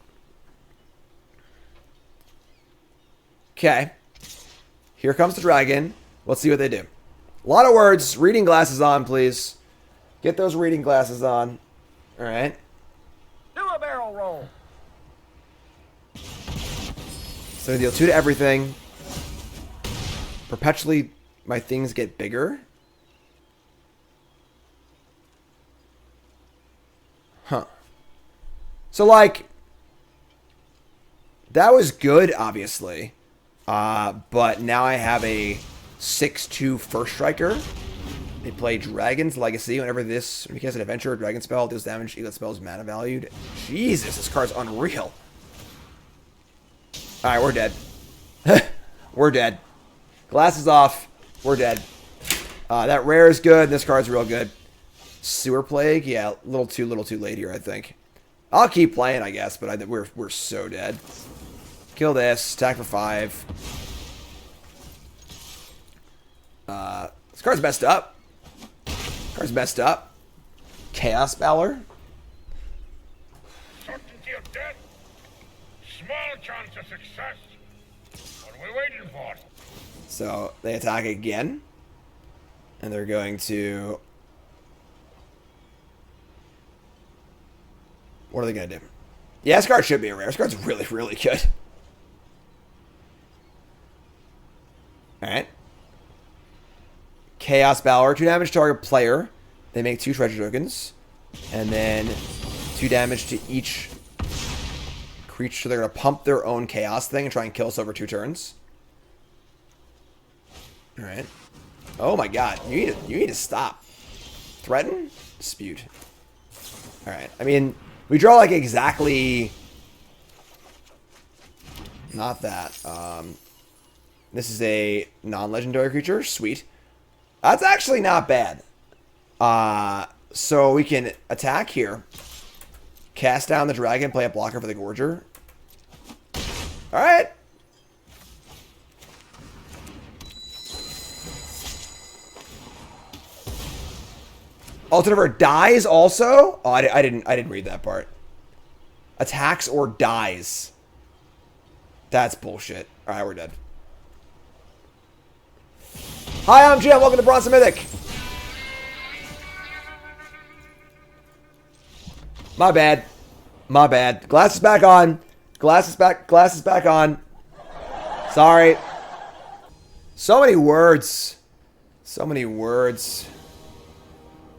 okay. Here comes the dragon. Let's see what they do. A lot of words. Reading glasses on, please. Get those reading glasses on. Alright. Do a barrel roll. So I deal 2 to everything. Perpetually, my things get bigger. Huh. So, like, that was good, obviously. But now I have a 6/2 first striker. They play Dragon's Legacy. When you cast an adventure or dragon spell, deals damage, equal spell's mana valued. Jesus, this card's unreal. Alright, we're dead. We're dead. Glasses off. We're dead. That rare is good. This card's real good. Sewer Plague? Yeah, a little too late here, I think. I'll keep playing, I guess, but we're so dead. Kill this. Attack for 5. This card's messed up. Chaos Baldur. Certainty of death. Small chance of success. What are we waiting for? So they attack again. And they're going to... What are they going to do? Yeah, this card should be a rare. This card's really, really good. Alright. Chaos Baldur. 2 damage to target player. They make 2 treasure tokens. And then 2 damage to each creature. So they're going to pump their own chaos thing and try and kill us over 2 turns. Alright. Oh my god. You need to stop. Threaten? Dispute. Alright. I mean, we draw like exactly... Not that. This is a non-legendary creature. Sweet. That's actually not bad. So we can attack here. Cast down the dragon, play a blocker for the Gorger. Alright. Ultimaver dies also? Oh, I didn't read that part. Attacks or dies. That's bullshit. Alright, we're dead. Hi, I'm Jim. Welcome to Bronze Mythic. My bad. My bad. Glasses back on. Glasses back on. Sorry. So many words. So many words.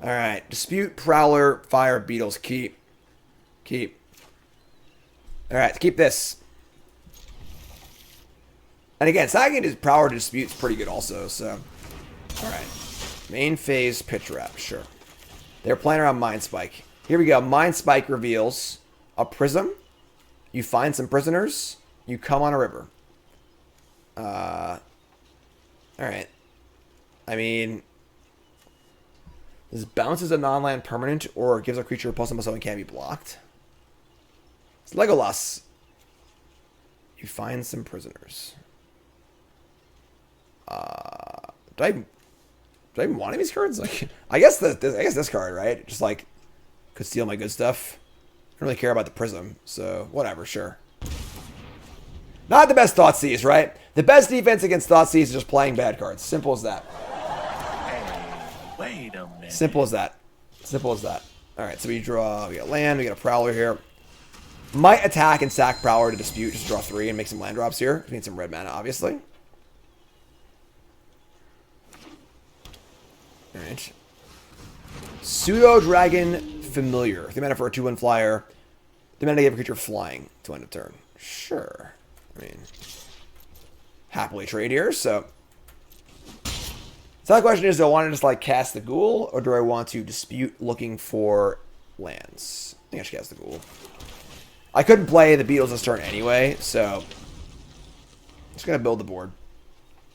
All right. Dispute, Prowler, Fire, Beetles. Keep. Keep. All right. Keep this. And again, sacking his Prowler Dispute's pretty good also, so. All right. Main phase, Pitch Wrap. Sure. They're playing around Mind Spike. Here we go. Mind Spike reveals a prism. You find some prisoners. You come on a river. All right. I mean, this bounces a non-land permanent or gives a creature a +1/+0 and can't be blocked. It's Legolas. You find some prisoners. Do I even want any of these cards? Like, I guess this card, right? Just like could steal my good stuff. I don't really care about the prism, so whatever, sure. Not the best Thoughtseize, right? The best defense against Thoughtseize is just playing bad cards. Simple as that. Wait a minute. Simple as that. Simple as that. Alright, so we draw, we got land, we got a Prowler here. Might attack and sack Prowler to dispute, just draw 3 and make some land drops here. We need some red mana, obviously. Alright. Pseudo Dragon Familiar. 3 mana for a 2/1 flyer. 3 mana to give a creature flying to end of turn. Sure. I mean, happily trade here, so. So the question is, do I want to just like cast the Ghoul, or do I want to dispute looking for lands? I think I should cast the Ghoul. I couldn't play the Beatles this turn anyway, so I'm just going to build the board.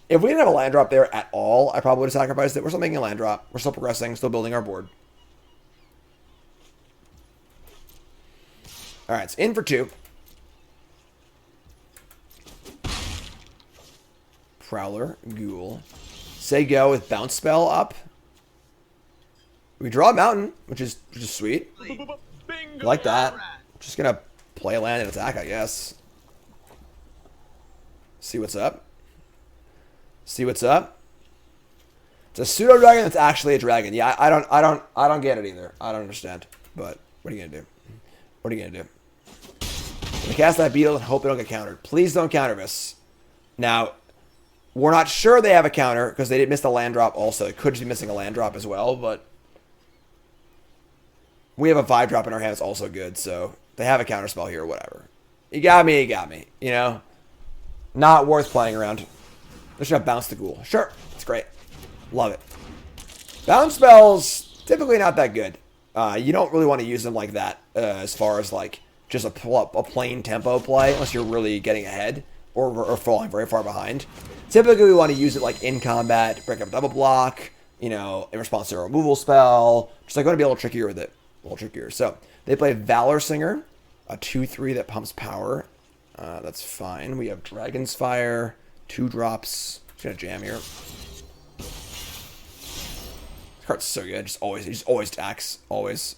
If we didn't have a land drop there at all, I probably would have sacrificed it. We're still making a land drop. We're still progressing, still building our board. Alright, it's in for 2. Prowler, Ghoul. Say go with Bounce Spell up. We draw a mountain, which is sweet. I like that. Just gonna play a land and attack, I guess. See what's up. See what's up. It's a pseudo dragon that's actually a dragon. Yeah, I don't get it either. I don't understand. But what are you gonna do? What are you gonna do? I'm gonna cast that Beetle and hope they don't get countered. Please don't counter this. Now, we're not sure they have a counter because they did miss the land drop also. It could just be missing a land drop as well, but we have a 5 drop in our hand that's also good, so they have a counter spell here, whatever. You got me, you know? Not worth playing around. Let's just bounce the Ghoul. Sure, it's great. Love it. Bounce spells, typically not that good. You don't really want to use them like that as far as like just a plain tempo play unless you're really getting ahead or falling very far behind. Typically, we want to use it like in combat, break up a double block, you know, in response to a removal spell. Just like going to be a little trickier with it. A little trickier. So, they play Valor Singer, a 2/3 that pumps power. That's fine. We have Dragon's Fire, 2 drops. Just going to jam here. This card's so good. Just always attacks. Always.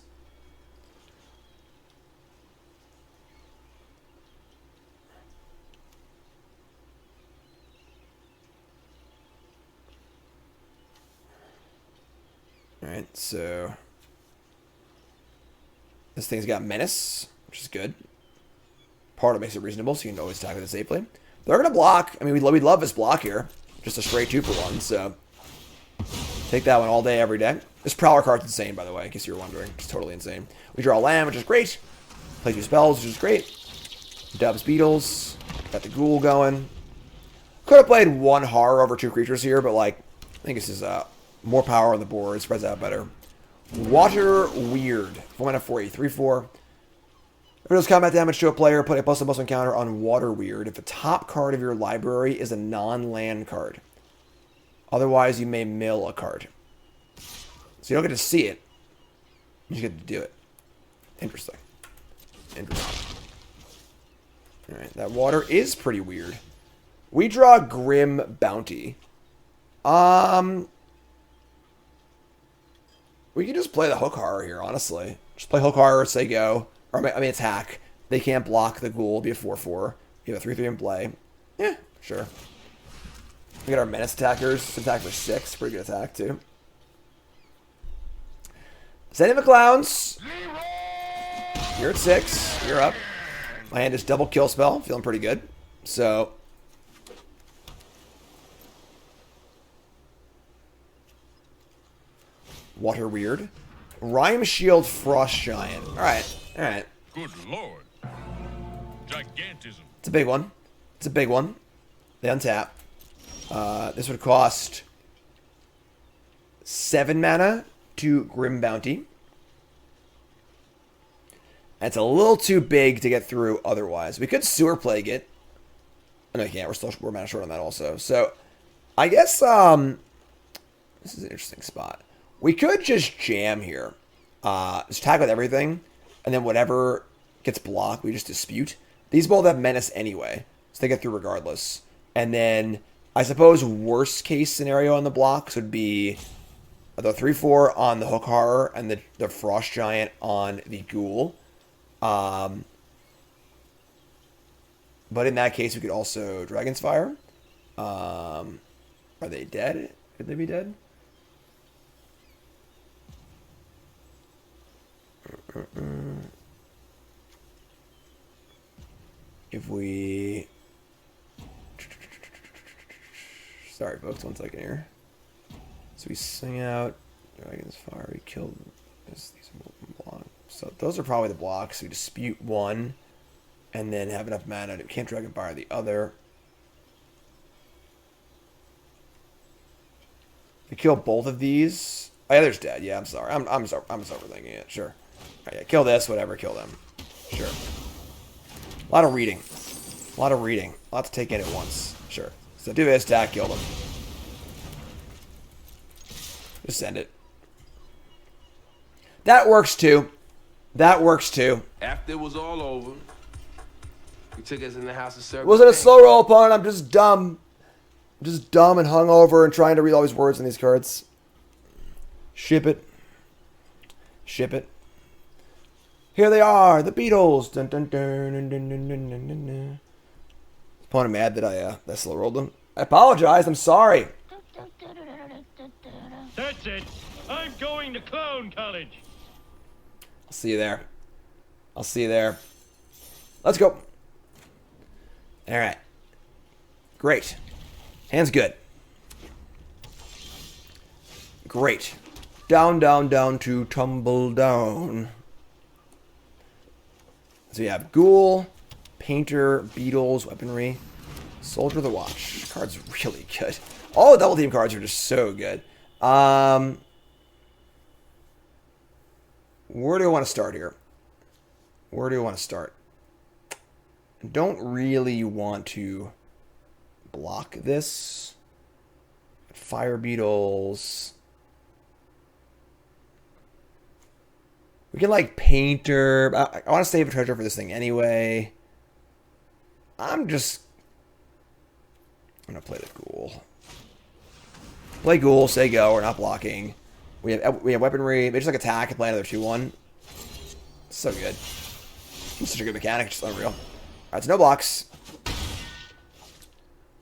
Alright, so this thing's got Menace, which is good. Part of it makes it reasonable, so you can always attack with it safely. They're going to block. I mean, we'd love this block here. Just a straight 2-for-1, so take that one all day, every day. This Prowler card's insane, by the way, in case you were wondering. It's totally insane. We draw a land, which is great. Play 2 spells, which is great. Dubs Beetles. Got the Ghoul going. Could have played 1 horror over 2 creatures here, but, like, I think this is more power on the board. It spreads out better. Water Weird. 4 mana for a 3/4. If it does combat damage to a player, put a +1/+1 counter on Water Weird if the top card of your library is a non-land card. Otherwise, you may mill a card. So you don't get to see it. You just get to do it. Interesting. Interesting. Alright, that water is pretty weird. We draw Grim Bounty. We can just play the Hook Horror here, honestly. Just play Hook Horror, say go. Or, I mean, attack. They can't block the Ghoul. It'll be a 4/4. You have a 3/3 in play. Yeah, sure. We got our Menace attackers. Attack for 6. Pretty good attack, too. Sending the Clowns. You're at 6. You're up. My hand is double kill spell. Feeling pretty good. So Water Weird. Rhyme Shield Frost Giant. Alright, alright. Good lord. Gigantism. It's a big one. It's a big one. They untap. This would cost 7 mana to Grim Bounty. That's a little too big to get through otherwise. We could Sewer Plague it. Oh, no, we can't. We're mana short on that also. So, I guess, this is an interesting spot. We could just jam here. Just tag with everything. And then whatever gets blocked, we just dispute. These both have Menace anyway. So they get through regardless. And then, I suppose, worst case scenario on the blocks would be the 3/4 on the Hook Horror and the Frost Giant on the Ghoul. But in that case, we could also Dragon's Fire. Are they dead? Could they be dead? If we... Sorry, folks. 1 second here. So we sing out Dragon's Fire. We kill these blocks. So those are probably the blocks. We dispute one, and then have enough mana to can't Dragon Fire the other. We kill both of these. Oh, yeah, there's dead. Yeah, I'm sorry. I'm just overthinking it. Sure. All right, yeah, kill this. Whatever. Kill them. Sure. A lot of reading. A lot of reading. A lot to take in at once. Sure. So do this attack. Kill them. Just send it. That works too. That works too. After it was all over, he took us in the house of service. Was it a slow roll, opponent? I'm just dumb. I'm just dumb and hungover and trying to read all these words in these cards. Ship it. Ship it. Here they are, the Beatles. Dun, dun, dun, dun, dun, dun, dun, dun, dun. Opponent mad that I slow rolled them. I apologize. I'm sorry. That's it. I'm going to clown college. I'll see you there. I'll see you there. Let's go. All right. Great. Hand's good. Great. Down, down, down to tumble down. So you have Ghoul, Painter, Beetles, Weaponry, Soldier of the Watch. Card's really good. All the double team cards are just so good. Where do I want to start here? Where do I want to start? Don't really want to block this. Fire Beetles. We can like Painter. I want to save a treasure for this thing anyway. I'm going to play the Ghoul. Play Ghoul, say go. We're not blocking. We have Weaponry. They just like attack and play another 2/1. So good. It's such a good mechanic. Just unreal. Alright, so no blocks.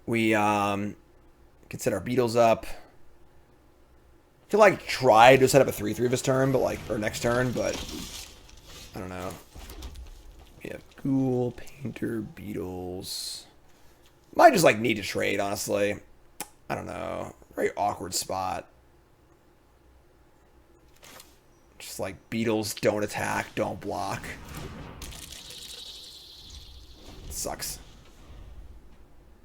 We can set our Beetles up. I could like try to set up a 3/3 this turn, but like, or next turn, but I don't know. We have Ghoul, Painter, Beetles. Might just like need to trade, honestly. I don't know. Very awkward spot. Just like Beetles don't attack, don't block. Sucks.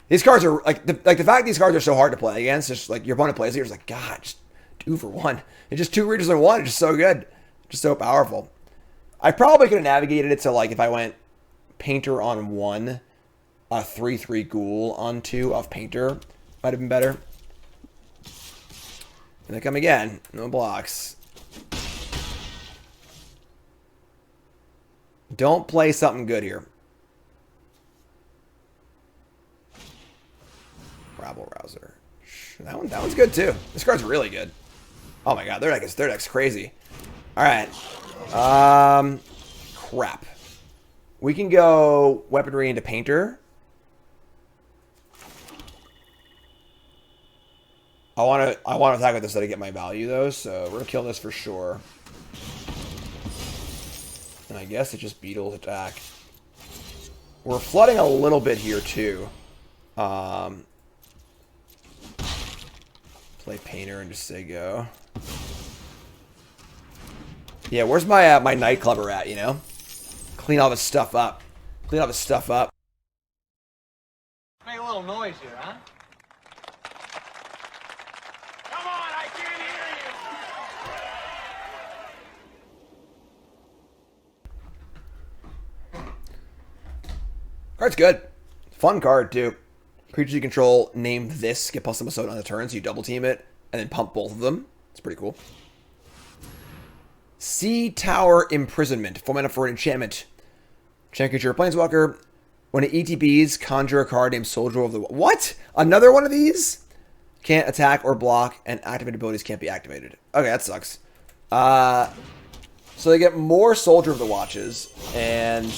These cards are like the fact these cards are so hard to play against. Just like your opponent plays it, you're just like, God, just 2 for 1. It's just 2 readers in 1. It's just so good, just so powerful. I probably could have navigated it to like if I went Painter on 1, a 3/3 Ghoul on 2 off Painter might have been better. And they come again, no blocks. Don't play something good here. Rabble Rouser. That one's good too. This card's really good. Oh my god, their deck's crazy. Alright. Crap. We can go Weaponry into Painter. I want to attack with this so I get my value though, so we're gonna kill this for sure. And I guess it's just Beetles attack. We're flooding a little bit here too. Play Painter and just say go. Yeah, where's my my nightclubber at, you know? Clean all this stuff up. Clean all this stuff up. Make a little noise here, huh? Come on, I can't hear you! Card's good. Fun card, too. Creatures you control, name this, get plus +1 on the turn, so you double team it, and then pump both of them. It's pretty cool. Sea Tower Imprisonment. 4 mana for an enchantment. Enchant creature, planeswalker. When it ETBs, conjure a card named Soldier of the... What? Another one of these? Can't attack or block, and activated abilities can't be activated. Okay, that sucks. So they get more Soldier of the Watches, and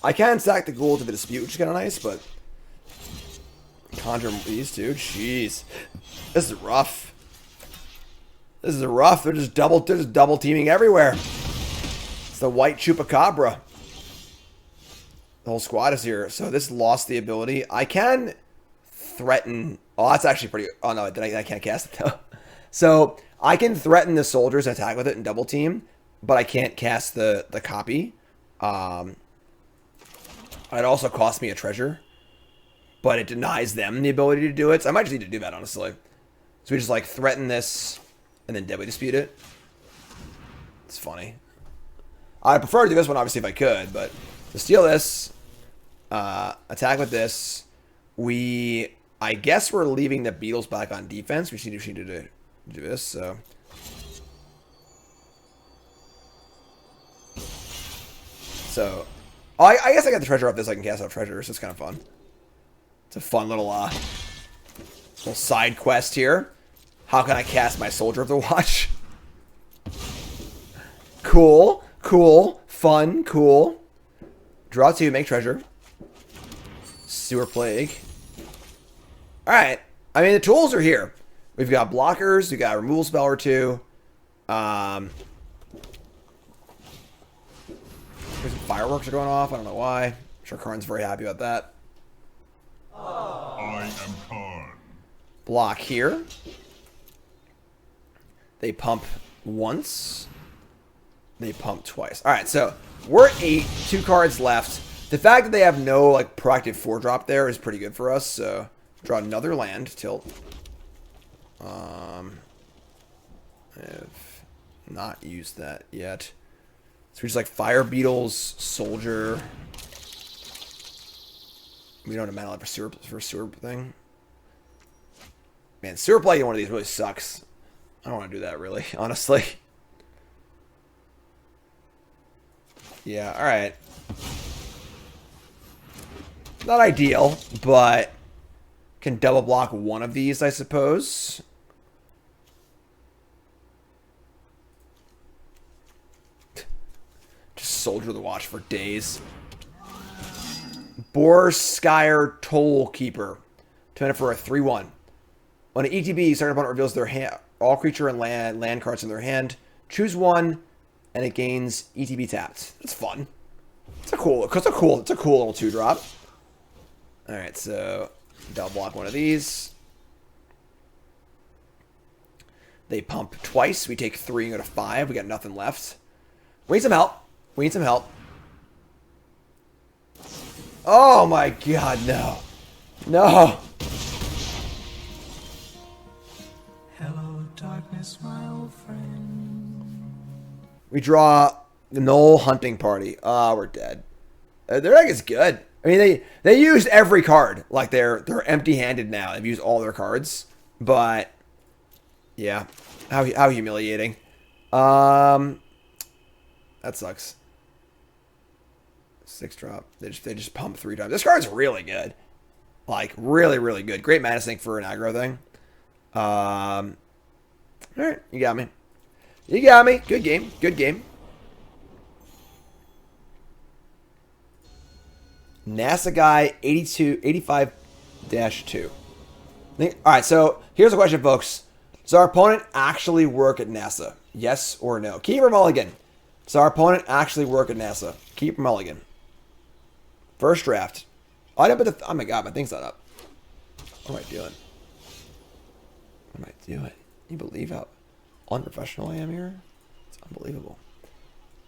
I can stack the Ghoul to the Dispute, which is kind of nice, but conjure these two, jeez. This is rough. This is rough. They're just double teaming everywhere. It's the white chupacabra. The whole squad is here. So this lost the ability. I can threaten. Oh, that's actually pretty. Oh no, I can't cast it though. So I can threaten the soldiers, attack with it, and double team, but I can't cast the copy. It also cost me a treasure, but it denies them the ability to do it. So I might just need to do that, honestly. So we just like threaten this and then deadly dispute it. It's funny. I prefer to do this one, obviously, if I could, but to steal this, attack with this, I guess we're leaving the Beetles back on defense. We need to do this, so. So, I guess I got the treasure up this. I can cast out treasure, so it's kind of fun. It's a fun little side quest here. How can I cast my Soldier of the Watch? Cool, cool, fun, cool. Draw 2, make treasure. Sewer Plague. Alright. I mean, the tools are here. We've got blockers. We've got a removal spell or two. Some fireworks are going off. I don't know why. I'm sure Karn's very happy about that. I am Karn. Block here. They pump once. They pump twice. Alright, so we're at 8. 2 cards left. The fact that they have no like proactive 4-drop there is pretty good for us. So draw another land. Tilt. I've not used that yet. So we just like Fire Beetles, Soldier. We don't have mana left for sewer thing. Man, sewer play in one of these really sucks. I don't want to do that really, honestly. Yeah, alright. Not ideal, but can double block one of these, I suppose. Just Soldier the Watch for days. Borskire Toll Keeper. 2 mana for a 3/1. When an ETB, starting opponent reveals their hand, all creature and land cards in their hand. Choose one, and it gains ETB tapped. That's fun. It's a cool little 2-drop. All right, so double block one of these. They pump twice. We take 3 and go to 5. We got nothing left. We need some help. We need some help. Oh my god, no. No. Hello, darkness, my old friend. We draw the Knoll Hunting Party. Ah, we're dead. Their deck is good. I mean, they used every card. Like, they're empty-handed now. They've used all their cards. But, yeah. How humiliating. That sucks. 6-drop. They just pump 3 times. This card's really good. Like, really, really good. Great mana sink for an aggro thing. Alright, you got me. You got me. Good game. Good game. NASA guy 85-2. Alright, so here's a question, folks. Does our opponent actually work at NASA? Yes or no? Keep or mulligan? Does our opponent actually work at NASA? Keep or mulligan? First draft. Oh, I didn't put the... Oh my god, my thing's not up. What am I doing? What am I doing? Can you believe how unprofessional I am here? It's unbelievable.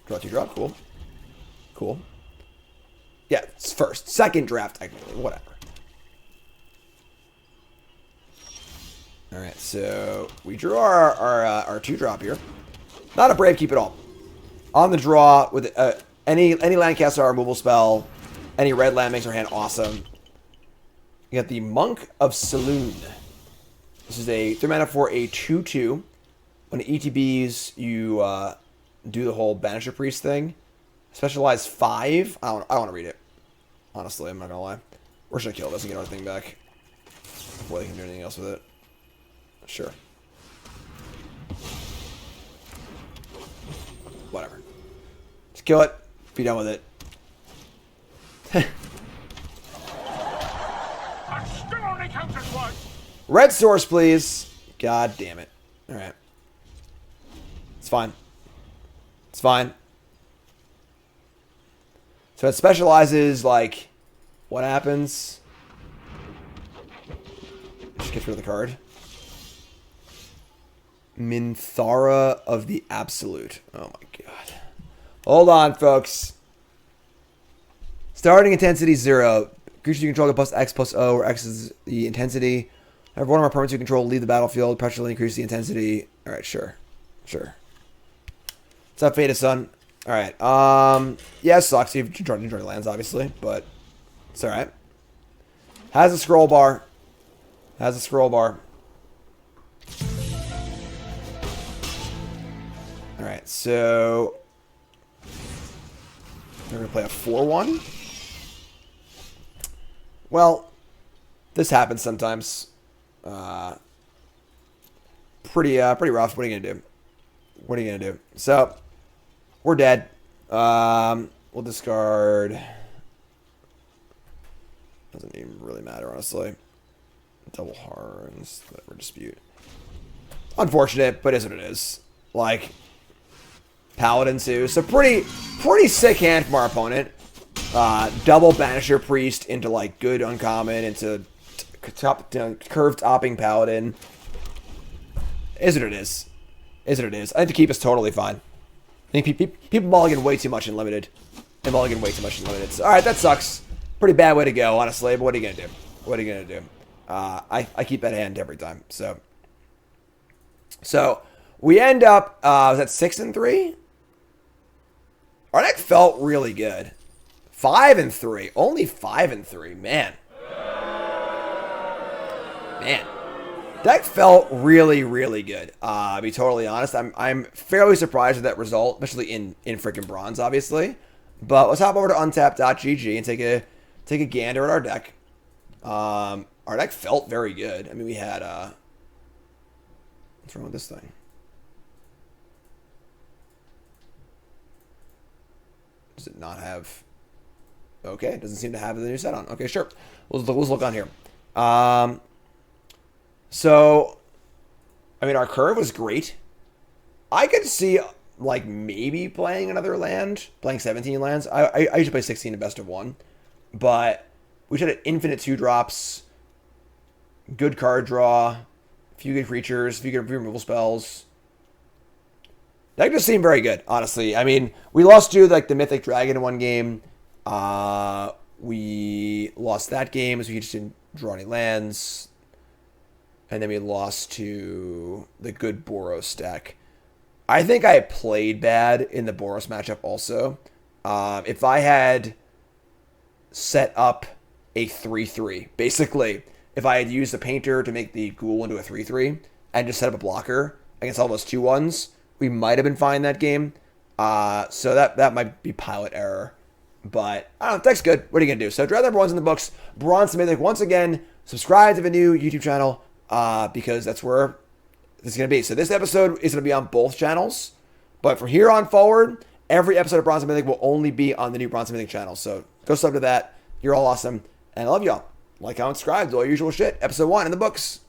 Draw 2 drop. Cool. Cool. Yeah, it's first. Second draft, technically. Whatever. Alright, so we drew our 2 drop here. Not a Brave Keep at all. On the draw, with any land caster or removal spell, any red land makes our hand awesome. You got the Monk of Saloon. This is a 3 mana for a 2/2. When it ETBs, you do the whole Banisher Priest thing. Specialize 5. I don't want to read it. Honestly, I'm not gonna lie. We're just gonna kill this and get our thing back before they can do anything else with it. Sure. Whatever. Just kill it. Be done with it. I'm still only counted once. Red source, please. God damn it. Alright. It's fine. It's fine. So it specializes, like, what happens? Just get rid of the card. Minthara of the Absolute. Oh my god. Hold on, folks. Starting intensity 0. Creatures you control get plus X plus O, where X is the intensity. Every one of our permanents you control leave the battlefield. Pressure will increase the intensity. Alright, sure. Sure. What's up, Fata Sun? Alright, yeah, it sucks. You can enjoy lands, obviously, but it's alright. Has a scroll bar. Has a scroll bar. Alright, so we're going to play a 4/1. Well, this happens sometimes. Pretty rough. What are you going to do? What are you going to do? So, we're dead. We'll discard. Doesn't even really matter, honestly. Double Harns. Whatever, dispute. Unfortunate, but is what it is. Like, Paladin too. So pretty sick hand from our opponent. Double Banisher Priest into like good uncommon, into curved topping Paladin. Is what it is. Is what it is. I think the keep is totally fine. I think people mulligan way too much in limited. And mulligan way too much in limited. So, alright, that sucks. Pretty bad way to go, honestly. But what are you gonna do? What are you gonna do? I keep that hand every time. So we end up was that 6-3? Our deck felt really good. 5-3. Only 5-3. Man. Man. Deck felt really, really good. To be totally honest, I'm fairly surprised with that result, especially in freaking bronze, obviously. But let's hop over to untap.gg and take a gander at our deck. Our deck felt very good. I mean, we had what's wrong with this thing? Does it not have? Okay, it doesn't seem to have the new set on. Okay, sure. Let's look on here. So, I mean, our curve was great. I could see, like, maybe playing another land, playing 17 lands. I usually play 16 in best of 1. But we should have infinite 2-drops, good card draw, a few good creatures, a few good removal spells. That just seemed very good, honestly. I mean, we lost to, like, the Mythic Dragon in one game. We lost that game, so we just didn't draw any lands. And then we lost to the good Boros deck. I think I played bad in the Boros matchup also. If I had set up a 3/3, basically, if I had used the Painter to make the Ghoul into a 3/3 and just set up a blocker against all those 2/1s, we might have been fine that game. So that might be pilot error. But, I don't know, deck's good. What are you going to do? So, draft number 1's in the books. Bronze to Mythic. Once again, subscribe to the new YouTube channel. Because that's where this is going to be. So this episode is going to be on both channels. But from here on forward, every episode of Bronze and Mythic will only be on the new Bronze and Mythic channel. So go sub to that. You're all awesome. And I love y'all. Like, comment, subscribe, do all your usual shit. Episode 1 in the books.